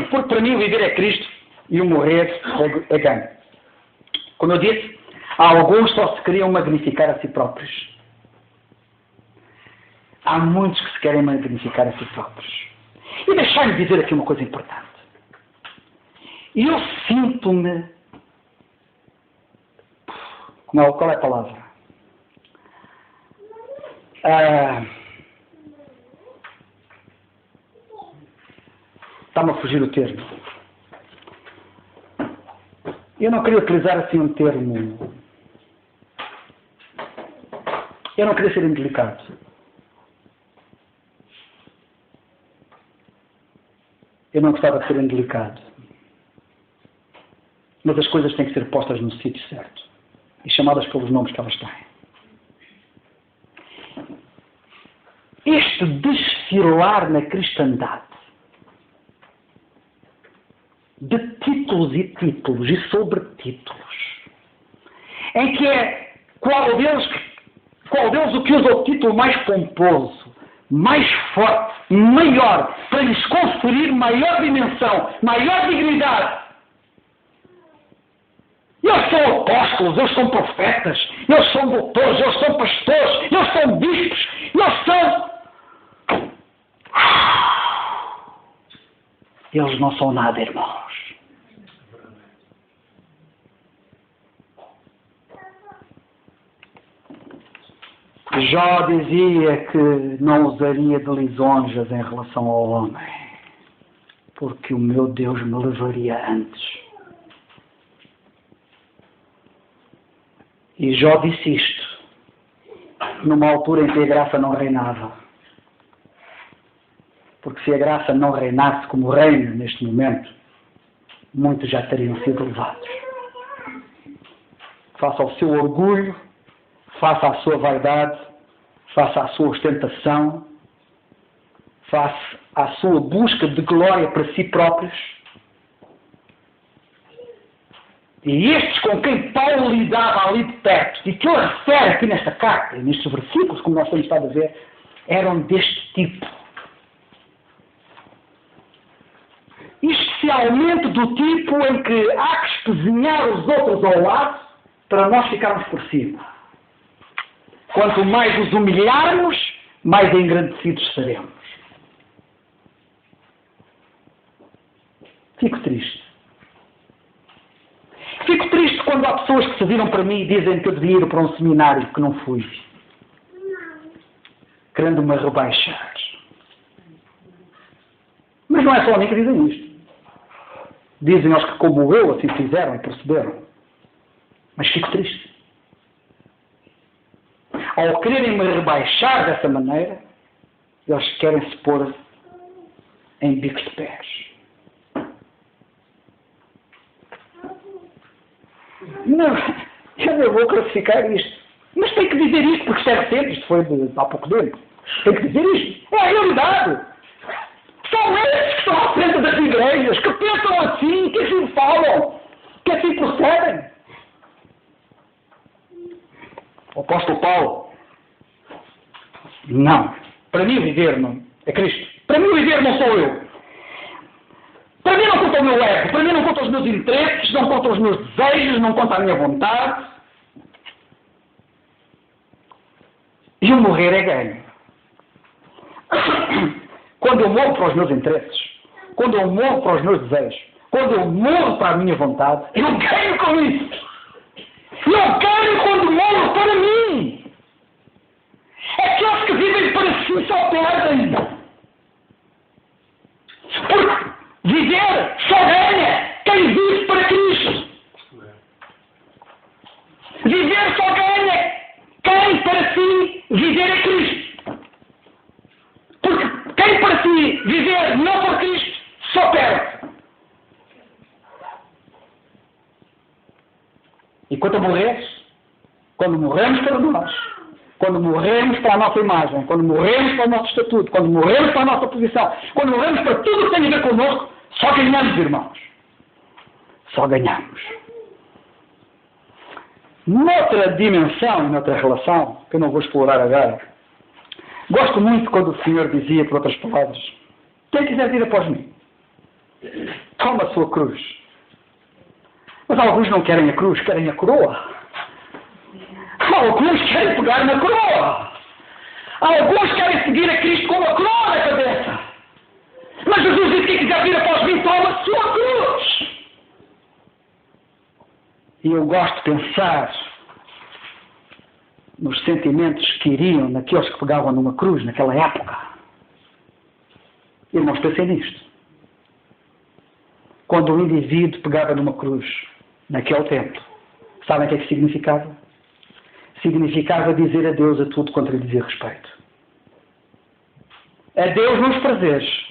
porque para mim viver é Cristo e o morrer é ganho. Como eu disse, há alguns só se queriam magnificar a si próprios. Há muitos que se querem magnificar a si próprios. E deixai-me dizer aqui uma coisa importante. Eu sinto-me... Qual é a palavra? Está-me a fugir o termo. Eu não queria utilizar assim um termo. Eu não queria ser indelicado. Eu não gostava de ser indelicado. Mas as coisas têm que ser postas no sítio certo. E chamadas pelos nomes que elas têm. Este desfilar na cristandade de títulos e títulos e sobretítulos, em que é qual deles o que usa o título mais pomposo, mais forte, maior, para lhes conferir maior dimensão, maior dignidade. Eles são apóstolos, eles são profetas, eles são doutores, eles são pastores, eles são bispos, eles são... Eles não são nada, irmãos. Jó dizia que não usaria de lisonjas em relação ao homem, porque o meu Deus me levaria antes. E Jó disse isto, numa altura em que a graça não reinava. Porque se a graça não reinasse como reina neste momento, muitos já teriam sido levados. Face ao seu orgulho, face à sua vaidade, face à sua ostentação, face à sua busca de glória para si próprios. E estes com quem Paulo lidava ali de perto, e que ele refere aqui nesta carta, nestes versículos, como nós temos estado a ver, eram deste tipo. Especialmente do tipo em que há que espezinhar os outros ao lado para nós ficarmos por cima. Quanto mais os humilharmos, mais engrandecidos seremos. Fico triste. Fico triste quando há pessoas que se viram para mim e dizem que eu devia ir para um seminário que não fui. Querendo-me rebaixar. Mas não é só a mim que dizem isto. Dizem aos que, como eu, assim fizeram e procederam. Mas fico triste. Ao quererem me rebaixar dessa maneira, eles querem se pôr em bicos de pés. Não, eu não vou classificar isto. Mas tem que dizer isto, porque isto é recente, isto foi há pouco tempo. Tem que dizer isto. É a realidade. São eles que estão à frente das igrejas, que pensam assim, que assim falam, que assim procedem. O apóstolo Paulo, não. Para mim viver não é Cristo. Para mim viver não sou eu. Para mim não conta o meu ego, para mim não conta os meus interesses, não conta os meus desejos, não conta a minha vontade. E o morrer é ganho. Quando eu morro para os meus interesses, quando eu morro para os meus desejos, quando eu morro para a minha vontade, eu ganho com isso. Eu ganho quando morro para mim. Aqueles que vivem para si só perdem. Porque viver só ganha quem vive para Cristo. Viver só ganha quem para si viver é Cristo. Porque quem para si viver não por Cristo só perde. E quando morremos para nós, quando morremos para a nossa imagem, quando morremos para o nosso estatuto, quando morremos para a nossa posição, quando morremos para tudo o que tem a ver connosco, só ganhamos, irmãos. Só ganhamos. Noutra dimensão e noutra relação, que eu não vou explorar agora, gosto muito quando o Senhor dizia, por outras palavras, quem quiser vir após mim, toma a sua cruz. Mas alguns não querem a cruz, querem a coroa. Alguns querem pegar na coroa. Alguns querem seguir a Cristo com a coroa na cabeça. Mas Jesus disse que quem quiser vir após mim, toma a sua cruz. E eu gosto de pensar nos sentimentos que iriam naqueles que pegavam numa cruz naquela época. Irmãos, pensem nisto. Quando um indivíduo pegava numa cruz, naquele tempo, sabem o que é que significava? Significava dizer adeus a tudo quanto lhe dizia respeito. Adeus meus prazeres.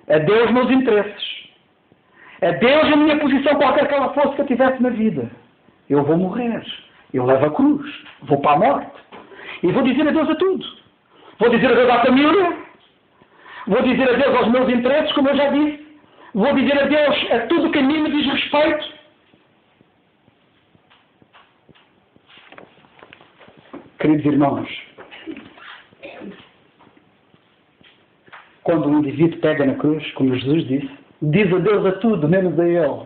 Adeus meus interesses. Adeus a minha posição, qualquer que ela fosse que eu tivesse na vida. Eu vou morrer. Eu levo a cruz. Vou para a morte. E vou dizer adeus a tudo. Vou dizer adeus à família. Vou dizer adeus aos meus interesses, como eu já disse. Vou dizer adeus a tudo que a mim me diz respeito. Queridos irmãos, quando um indivíduo pega na cruz, como Jesus disse, diz adeus a tudo, menos a Ele.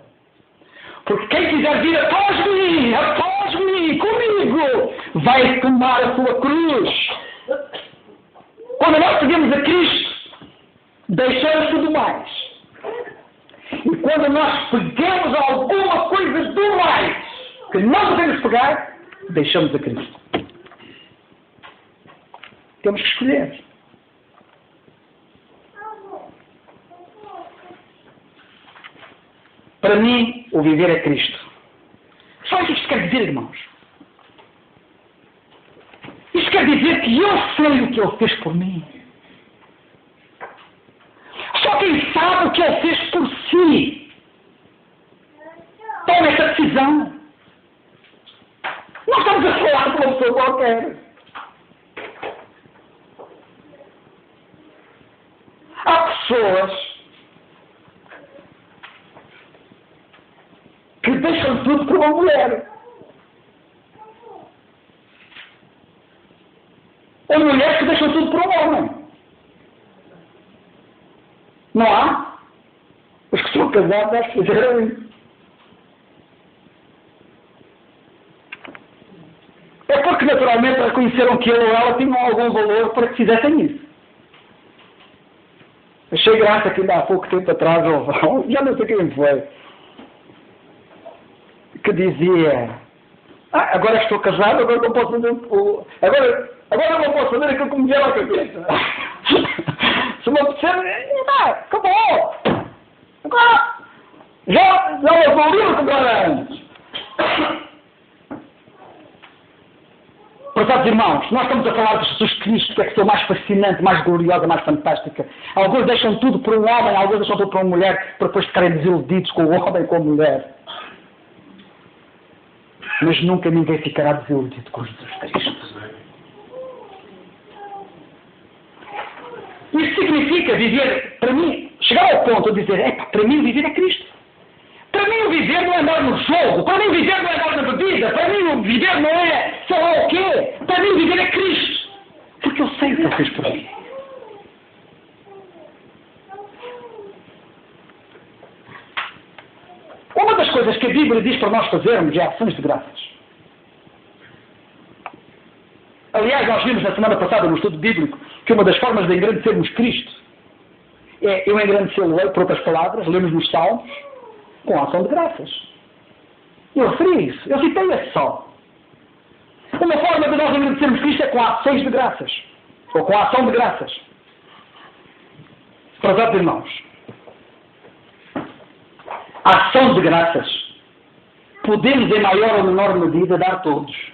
Porque quem quiser vir após mim, comigo, vai tomar a sua cruz. Quando nós seguimos a Cristo, deixamos tudo mais. E quando nós pegamos alguma coisa do mais que não podemos pegar, deixamos a Cristo. Temos que escolher. Para mim, o viver é Cristo. Só isso que isto quer dizer, irmãos. Isto quer dizer que eu sei o que Ele fez por mim. Só quem sabe o que Ele fez por si toma essa decisão. Não estamos a falar de uma pessoa qualquer. Há pessoas que deixam tudo por uma mulher. Ou mulheres que deixam tudo por um homem. Não há? Os que são casados acho que fizeram isso. É porque naturalmente reconheceram que ele ou ela tinham algum valor para que fizessem isso. Achei graça que ainda há pouco tempo atrás, já não sei quem foi, que dizia, agora estou casado, agora não posso fazer agora não posso fazer aquilo que me vier à cabeça. Se me apetecer, acabou. Agora, Já lavou o livro como era antes. Prezados irmãos, nós estamos a falar de Jesus Cristo, que é a pessoa mais fascinante, mais gloriosa, mais fantástica. Alguns deixam tudo por um homem, alguns deixam tudo por uma mulher, para depois ficarem desiludidos com o homem e com a mulher. Mas nunca ninguém ficará desiludido com Jesus Cristo. Isso significa viver, para mim, chegar ao ponto de dizer, para mim viver é Cristo. Para mim o viver não é andar no jogo, para mim o viver não é andar na bebida, para mim o viver não é sei lá o quê, para mim o viver é Cristo. Porque eu sei o que Ele fez por mim. Uma das coisas que a Bíblia diz para nós fazermos é ações de graças. Aliás, nós vimos na semana passada no estudo bíblico que uma das formas de engrandecermos Cristo é eu engrandecê-lo, por outras palavras, lemos nos Salmos, com a ação de graças. Eu referi isso, eu citei esse só. Uma forma de nós agradecermos Cristo é com ações de graças, ou com a ação de graças. Prezados irmãos, a ação de graças podemos em maior ou menor medida dar a todos.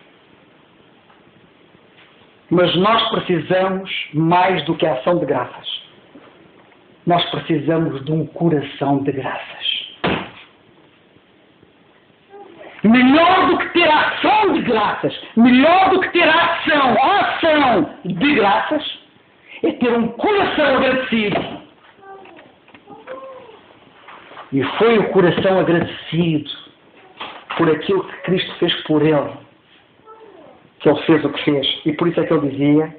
Mas nós precisamos mais do que a ação de graças. Nós precisamos de um coração de graças. Melhor do que ter a ação de graças, melhor do que ter a ação de graças, é ter um coração agradecido. E foi o coração agradecido por aquilo que Cristo fez por ele, que ele fez o que fez. E por isso é que ele dizia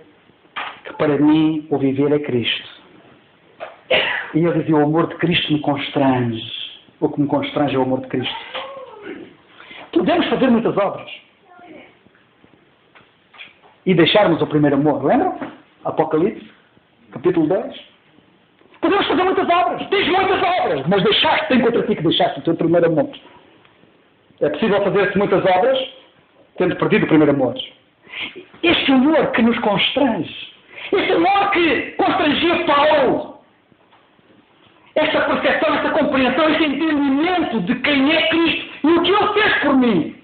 que para mim o viver é Cristo. E ele dizia, o amor de Cristo me constrange. O que me constrange é o amor de Cristo. Podemos fazer muitas obras e deixarmos o primeiro amor. Lembram? Apocalipse, capítulo 10. Podemos fazer muitas obras. Tens muitas obras, mas deixaste, tem contra ti que deixaste o teu primeiro amor. É possível fazer-se muitas obras tendo perdido o primeiro amor. Este amor que nos constrange, este amor que constrangia Paulo, esta percepção, esta compreensão, este entendimento de quem é Cristo e o que Ele fez por mim.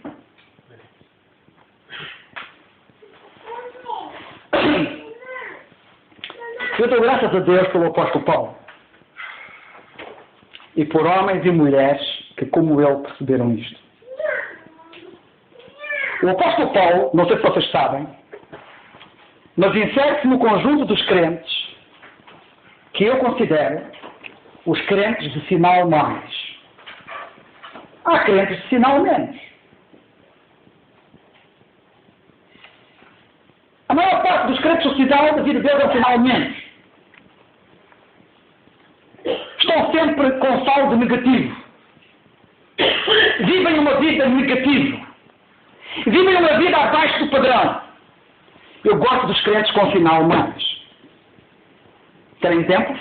Eu dou graças a Deus pelo apóstolo Paulo e por homens e mulheres que, como ele, perceberam isto. O apóstolo Paulo, não sei se vocês sabem, mas insere-se no conjunto dos crentes que eu considero os crentes de sinal mais. Há crentes de sinal menos. A maior parte dos crentes do sinal da vida deles é um sinal menos. Estão sempre com saldo negativo. Vivem uma vida negativa. Vivem uma vida abaixo do padrão. Eu gosto dos crentes com sinal mais. Querem tempos?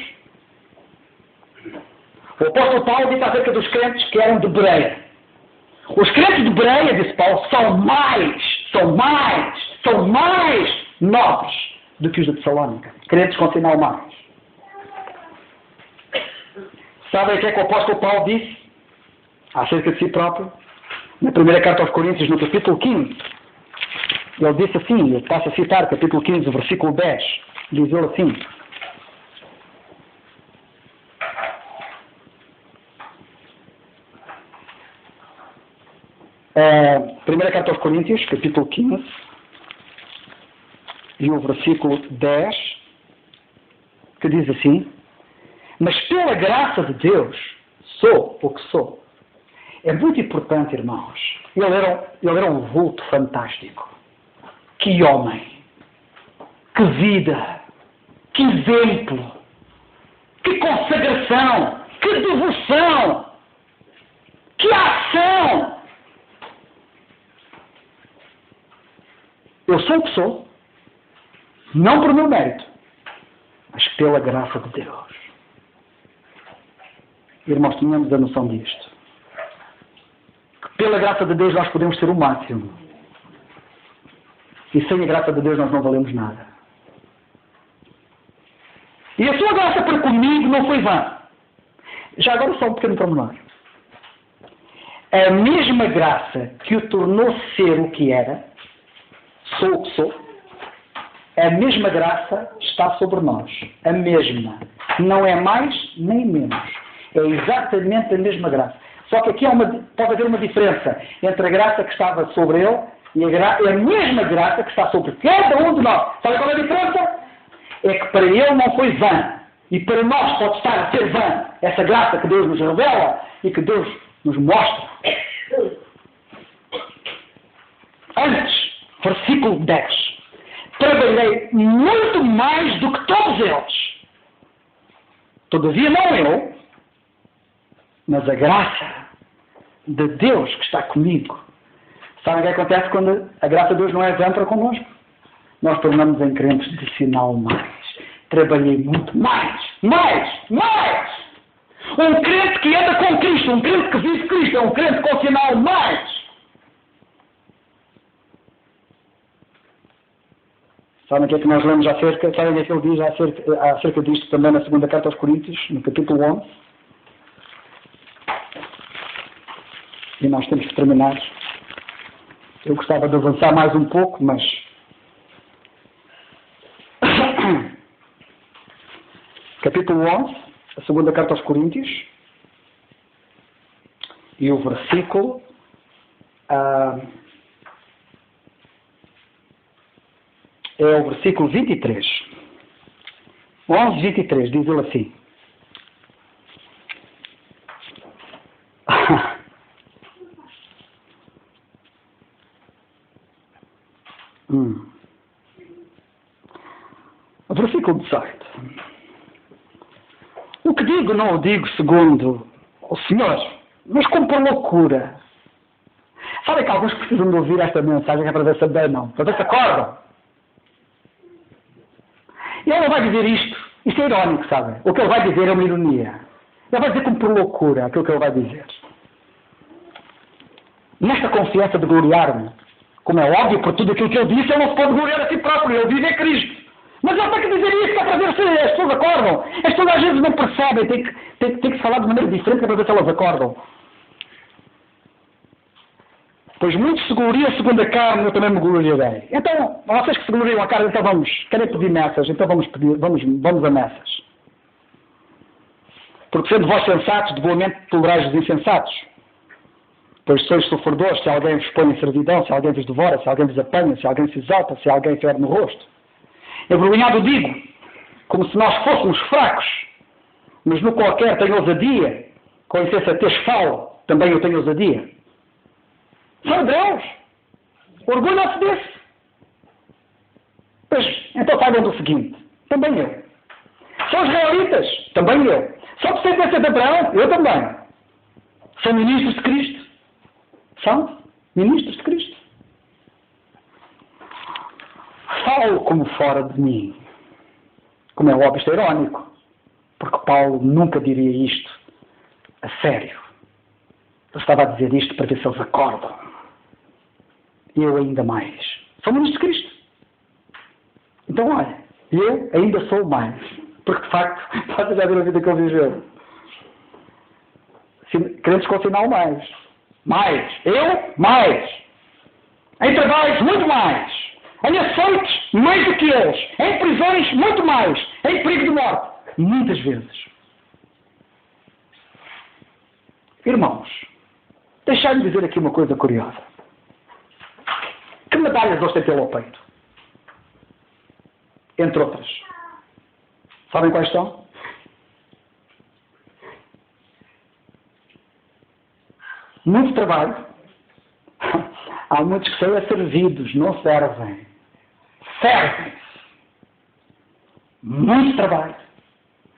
O apóstolo Paulo disse acerca dos crentes que eram de Bereia. Os crentes de Bereia, disse Paulo, são mais nobres do que os de Tessalónica. Crentes com sinal mais. Sabem o que é que o apóstolo Paulo disse acerca de si próprio? Na primeira carta aos Coríntios, no capítulo 15, ele disse assim, eu passo a citar, capítulo 15, versículo 10, diz ele assim: primeira carta aos Coríntios, capítulo 15, e o versículo 10, que diz assim: mas pela graça de Deus, sou o que sou. É muito importante, irmãos. Ele era um vulto fantástico. Que homem! Que vida! Que exemplo! Que consagração! Que devoção! Que ação! Eu sou o que sou. Não por meu mérito, mas pela graça de Deus. Irmãos, tenhamos a noção disto. Pela graça de Deus nós podemos ser o máximo. E sem a graça de Deus nós não valemos nada. E a sua graça para comigo não foi vã. Já agora só um pequeno pormenor. a mesma graça que o tornou ser o que era, sou o que sou, a mesma graça está sobre nós. A mesma. Não é mais nem menos. É exatamente a mesma graça. Só que aqui pode haver uma diferença entre a graça que estava sobre ele e a mesma graça que está sobre cada um de nós. Sabe qual é a diferença? É que para ele não foi vã. E para nós pode estar a ser vã essa graça que Deus nos revela e que Deus nos mostra. Antes, versículo 10. Trabalhei muito mais do que todos eles. Todavia não eu, mas a graça de Deus que está comigo. Sabem o que acontece quando a graça de Deus não é vã para connosco? Nós tornamos em crentes de sinal mais. Trabalhei muito mais. Um crente que anda com Cristo, um crente que vive Cristo, é um crente com sinal mais. Sabem o que é que nós lemos acerca? Sabem o que é que ele diz acerca disto também na segunda carta aos Coríntios, no capítulo 11? E nós temos que terminar. Eu gostava de avançar mais um pouco, mas... Capítulo 11, a segunda carta aos Coríntios, e o versículo... é o versículo 23. 11, 23, diz ele assim. Versículo 18. O que digo não o digo segundo o Senhor, mas como por loucura. Sabem que alguns precisam de ouvir esta mensagem para ver se bem não, para ver se acordam. E ele não vai dizer isto é irónico, sabem? O que ele vai dizer é uma ironia. Ele vai dizer como por loucura aquilo que ele vai dizer. Nesta confiança de gloriar-me, como é óbvio, por tudo aquilo que ele disse, ele não se pode gloriar a si próprio, ele vive em Cristo. Mas ele tem que dizer isso, que é para ver se as pessoas acordam. As pessoas às vezes não percebem, tem que se falar de maneira diferente para ver se elas acordam. Pois muitos se gloriam segundo a carne, eu também me gloriarei. Então, vocês que se gloriam a carne, então querem pedir messas, então vamos a messas. Porque sendo vós sensatos, de boamente tolerais os insensatos. Pois sois sofredores, se alguém vos põe em servidão, se alguém vos devora, se alguém vos apanha, se alguém se exalta, se alguém fere no rosto. Envergonhado digo, como se nós fôssemos fracos, mas no qualquer tenho ousadia, com insensatez falo, também eu tenho ousadia. São Deus! Orgulham-se disso. Pois, então saibam do seguinte, também eu. São israelitas, também eu. São descendência de Abraão, eu também. São ministros de Cristo. São ministros de Cristo. Falo como fora de mim. Como é óbvio, isto é irónico. Porque Paulo nunca diria isto a sério. Ele estava a dizer isto para ver se eles acordam. E eu ainda mais. Sou ministro de Cristo. Então, olha, eu ainda sou mais. Porque, de facto, pode já ver a vida que ele viveu. Crentes com sinal mais. Mais. Eu, mais. Em trabalhos, muito mais. Em açoites, mais do que eles. Em prisões, muito mais. Em perigo de morte, muitas vezes. Irmãos, deixai-me dizer aqui uma coisa curiosa. Que medalhas ostentei ao peito? Entre outras. Sabem quais são? Muito trabalho. Há muitos que são servidos, não servem. Servem-se. Muito trabalho.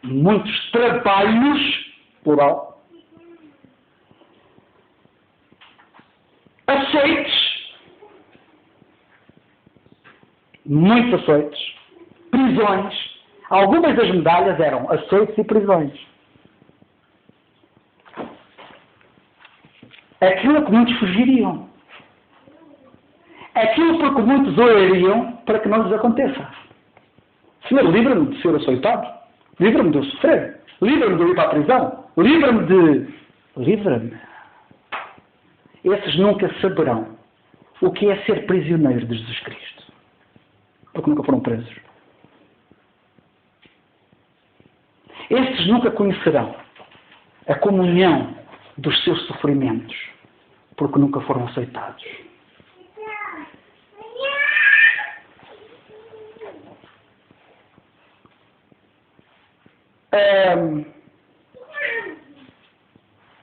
Muitos trabalhos, plural. Açoites. Muitos açoites. Prisões. Algumas das medalhas eram açoites e prisões. Aquilo que muitos fugiriam. Aquilo por que muitos orariam para que não lhes aconteça. Senhor, livra-me de ser açoitado. Livra-me de eu sofrer. Livra-me de eu ir para a prisão. Livra-me de... Livra-me. esses nunca saberão o que é ser prisioneiro de Jesus Cristo. Porque nunca foram presos. Esses nunca conhecerão a comunhão dos seus sofrimentos. Porque nunca foram aceitados.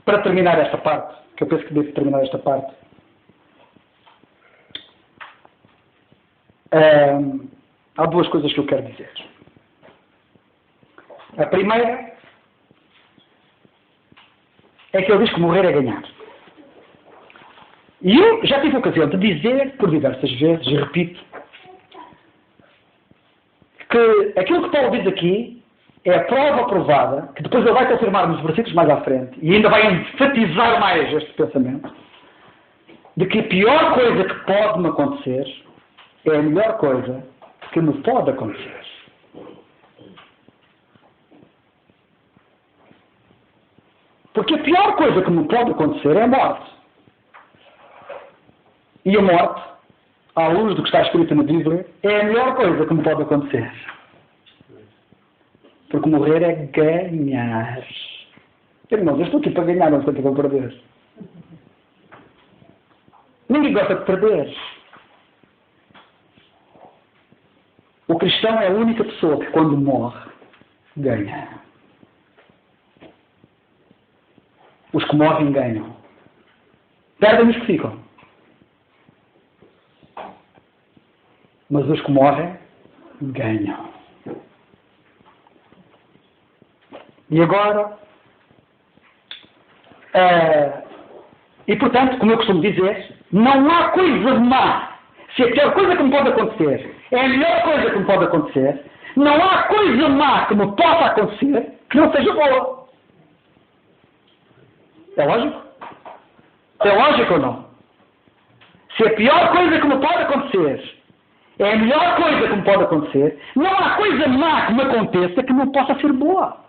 Para terminar esta parte, que eu penso que devo terminar esta parte, há duas coisas que eu quero dizer. A primeira é que ele diz que morrer é ganhar. E eu já tive a ocasião de dizer, por diversas vezes, e repito, que aquilo que Paulo diz aqui é a prova provada, que depois ele vai confirmar nos versículos mais à frente, e ainda vai enfatizar mais este pensamento, de que a pior coisa que pode me acontecer é a melhor coisa que me pode acontecer. Porque a pior coisa que me pode acontecer é a morte. E a morte, à luz do que está escrito na Bíblia, é a melhor coisa que me pode acontecer. Porque morrer é ganhar. Irmãos, eu estou aqui para ganhar, não estou aqui para perder. Ninguém gosta de perder. O cristão é a única pessoa que, quando morre, ganha. Os que morrem ganham. Perdem os que ficam. Mas os que morrem ganham. E agora, e portanto, como eu costumo dizer, não há coisa má. Se a pior coisa que me pode acontecer é a melhor coisa que me pode acontecer, não há coisa má que me possa acontecer que não seja boa. É lógico? É lógico ou não? Se a pior coisa que me pode acontecer é a melhor coisa que me pode acontecer, não há coisa má que me aconteça que não possa ser boa.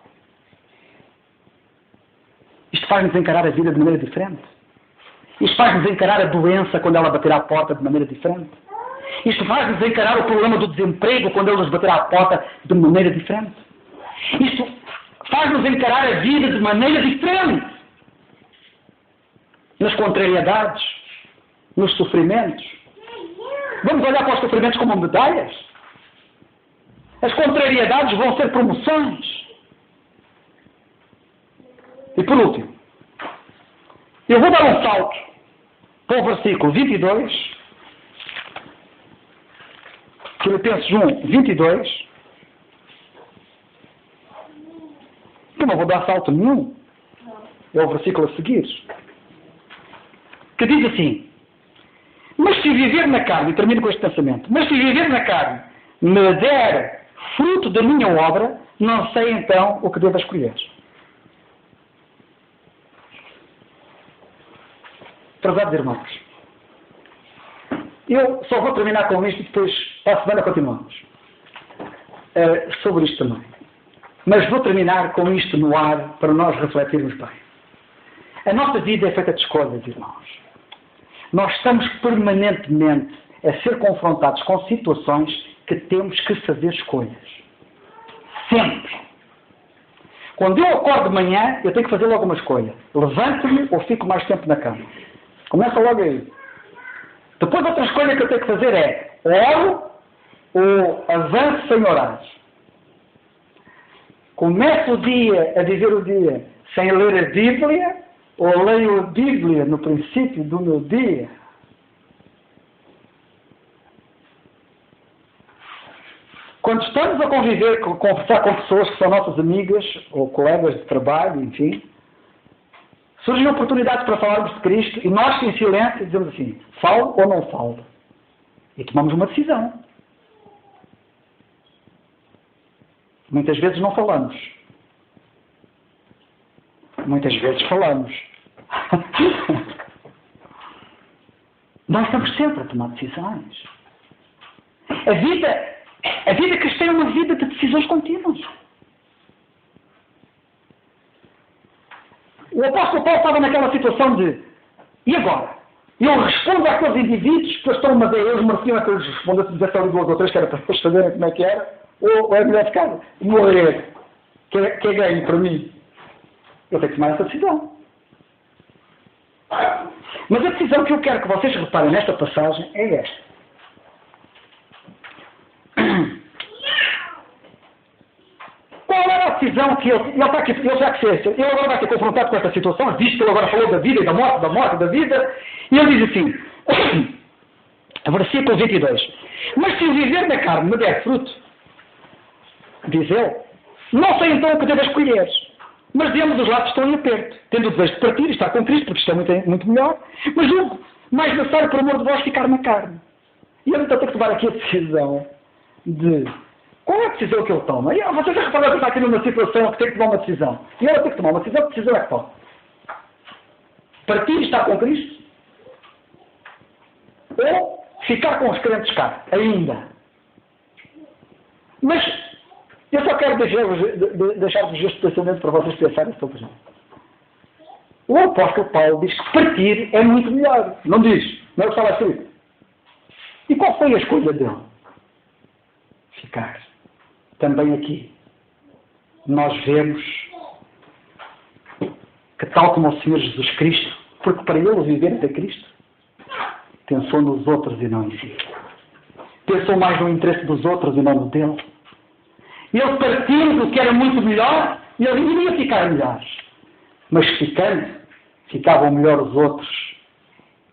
Isto faz-nos encarar a vida de maneira diferente. Isto faz-nos encarar a doença quando ela bater à porta de maneira diferente. Isto faz-nos encarar o problema do desemprego quando ele nos bater à porta de maneira diferente. Isto faz-nos encarar a vida de maneira diferente. Nas contrariedades, nos sofrimentos. Vamos olhar para os sofrimentos como medalhas? As contrariedades vão ser promoções. E por último, eu vou dar um salto para o versículo 22, Filipenses 1, 22, que não vou dar salto nenhum, é o versículo a seguir, que diz assim: mas se viver na carne, e termino com este pensamento, mas se viver na carne me der fruto da minha obra, não sei então o que devo escolher. Prezados irmãos, eu só vou terminar com isto e depois, para a semana, continuamos. Sobre isto também. Mas vou terminar com isto no ar para nós refletirmos bem. A nossa vida é feita de escolhas, irmãos. Nós estamos permanentemente a ser confrontados com situações que temos que fazer escolhas. Sempre. Quando eu acordo de manhã, eu tenho que fazer logo uma escolha. Levanto-me ou fico mais tempo na cama. Começa logo aí. Depois outra escolha que eu tenho que fazer é oro ou avanço sem orar. Começo o dia a viver o dia sem ler a Bíblia ou leio a Bíblia no princípio do meu dia. Quando estamos a conversar com pessoas que são nossas amigas ou colegas de trabalho, enfim, surgem oportunidades para falarmos de Cristo e nós, em silêncio, dizemos assim: falo ou não falo? E tomamos uma decisão. Muitas vezes não falamos. Muitas vezes falamos. Nós estamos sempre a tomar decisões. A vida cristã é uma vida de decisões contínuas. O apóstolo Paulo estava naquela situação de: e agora? E eu respondo àqueles indivíduos que estão, mas eles mereciam que eu lhes respondesse, dissesse ali 2 ou 3, que era para eles saberem como é que era, ou é melhor ficar, morrer, que é ganho para mim. Eu tenho que tomar essa decisão. Mas a decisão que eu quero que vocês reparem nesta passagem é esta. Qual era a decisão que ele está aqui, ele já que fez, ele agora vai ser confrontado com esta situação, visto que ele agora falou da vida e da morte, da vida, e ele diz assim, versículo 22, mas se o viver da carne me der fruto, diz ele, não sei então o que devo escolher, mas de ambos os lados estou em aperto, tendo o desejo de partir e estar com Cristo, porque isto é muito, muito melhor, mas julgo mais necessário por amor de vós ficar na carne. E ele então tem que tomar aqui a decisão de qual é a decisão que ele toma? E vocês já repararam que está aqui numa situação que tem que tomar uma decisão. E ele tem que tomar uma decisão, que decisão é que toma? Partir e estar com Cristo? Ou ficar com os crentes cá, ainda? Mas eu só quero deixar-vos este pensamento para vocês pensarem sobre isso. O apóstolo Paulo diz que partir é muito melhor. Não diz? Não é o que está lá escrito. E qual foi a escolha dele? Ficar. Também aqui, nós vemos que tal como o Senhor Jesus Cristo, porque para ele viver de Cristo, pensou nos outros e não em si. Pensou mais no interesse dos outros e não no dele. Ele partindo, que era muito melhor, ele iria ficar melhor. Mas ficando, ficavam melhor os outros.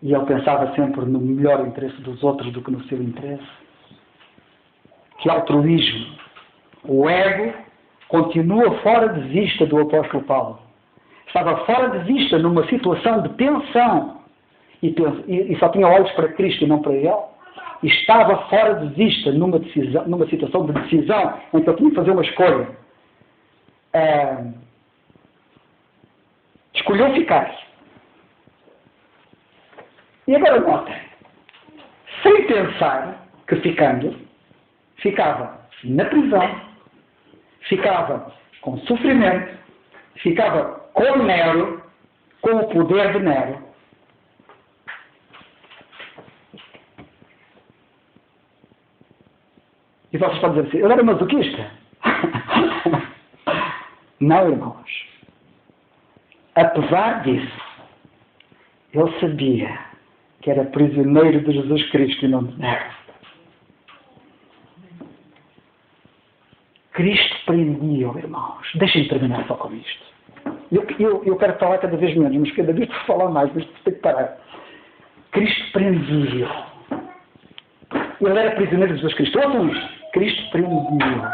E ele pensava sempre no melhor interesse dos outros do que no seu interesse. Que altruísmo. O ego continua fora de vista do apóstolo Paulo. Estava fora de vista numa situação de tensão. E só tinha olhos para Cristo e não para ele. E estava fora de vista numa situação de decisão em que ele tinha que fazer uma escolha. Escolheu ficar. E agora nota, sem pensar que ficando, ficava na prisão, ficava com sofrimento, ficava com Nero, com o poder de Nero. E vocês podem dizer assim, ele era masoquista? Não, irmãos. Apesar disso, ele sabia que era prisioneiro de Jesus Cristo e não de Nero. Cristo prendia, irmãos. Deixem-me terminar só com isto. Eu quero falar cada vez menos, mas cada vez vou falar mais, mas tem que parar. Cristo prendia. Ele era prisioneiro de Jesus Cristo. Ouçam isto. Cristo prendia.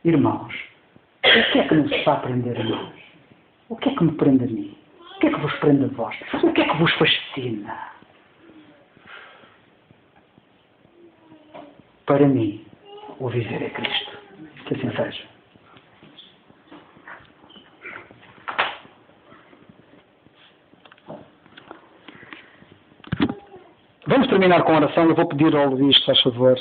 Irmãos, o que é que nos está a prender a nós? O que é que me prende a mim? O que é que vos prende a vós? O que é que vos fascina? Para mim, o viver é Cristo. Que assim seja. Vamos terminar com a oração. Eu vou pedir ao Luís, faz favor.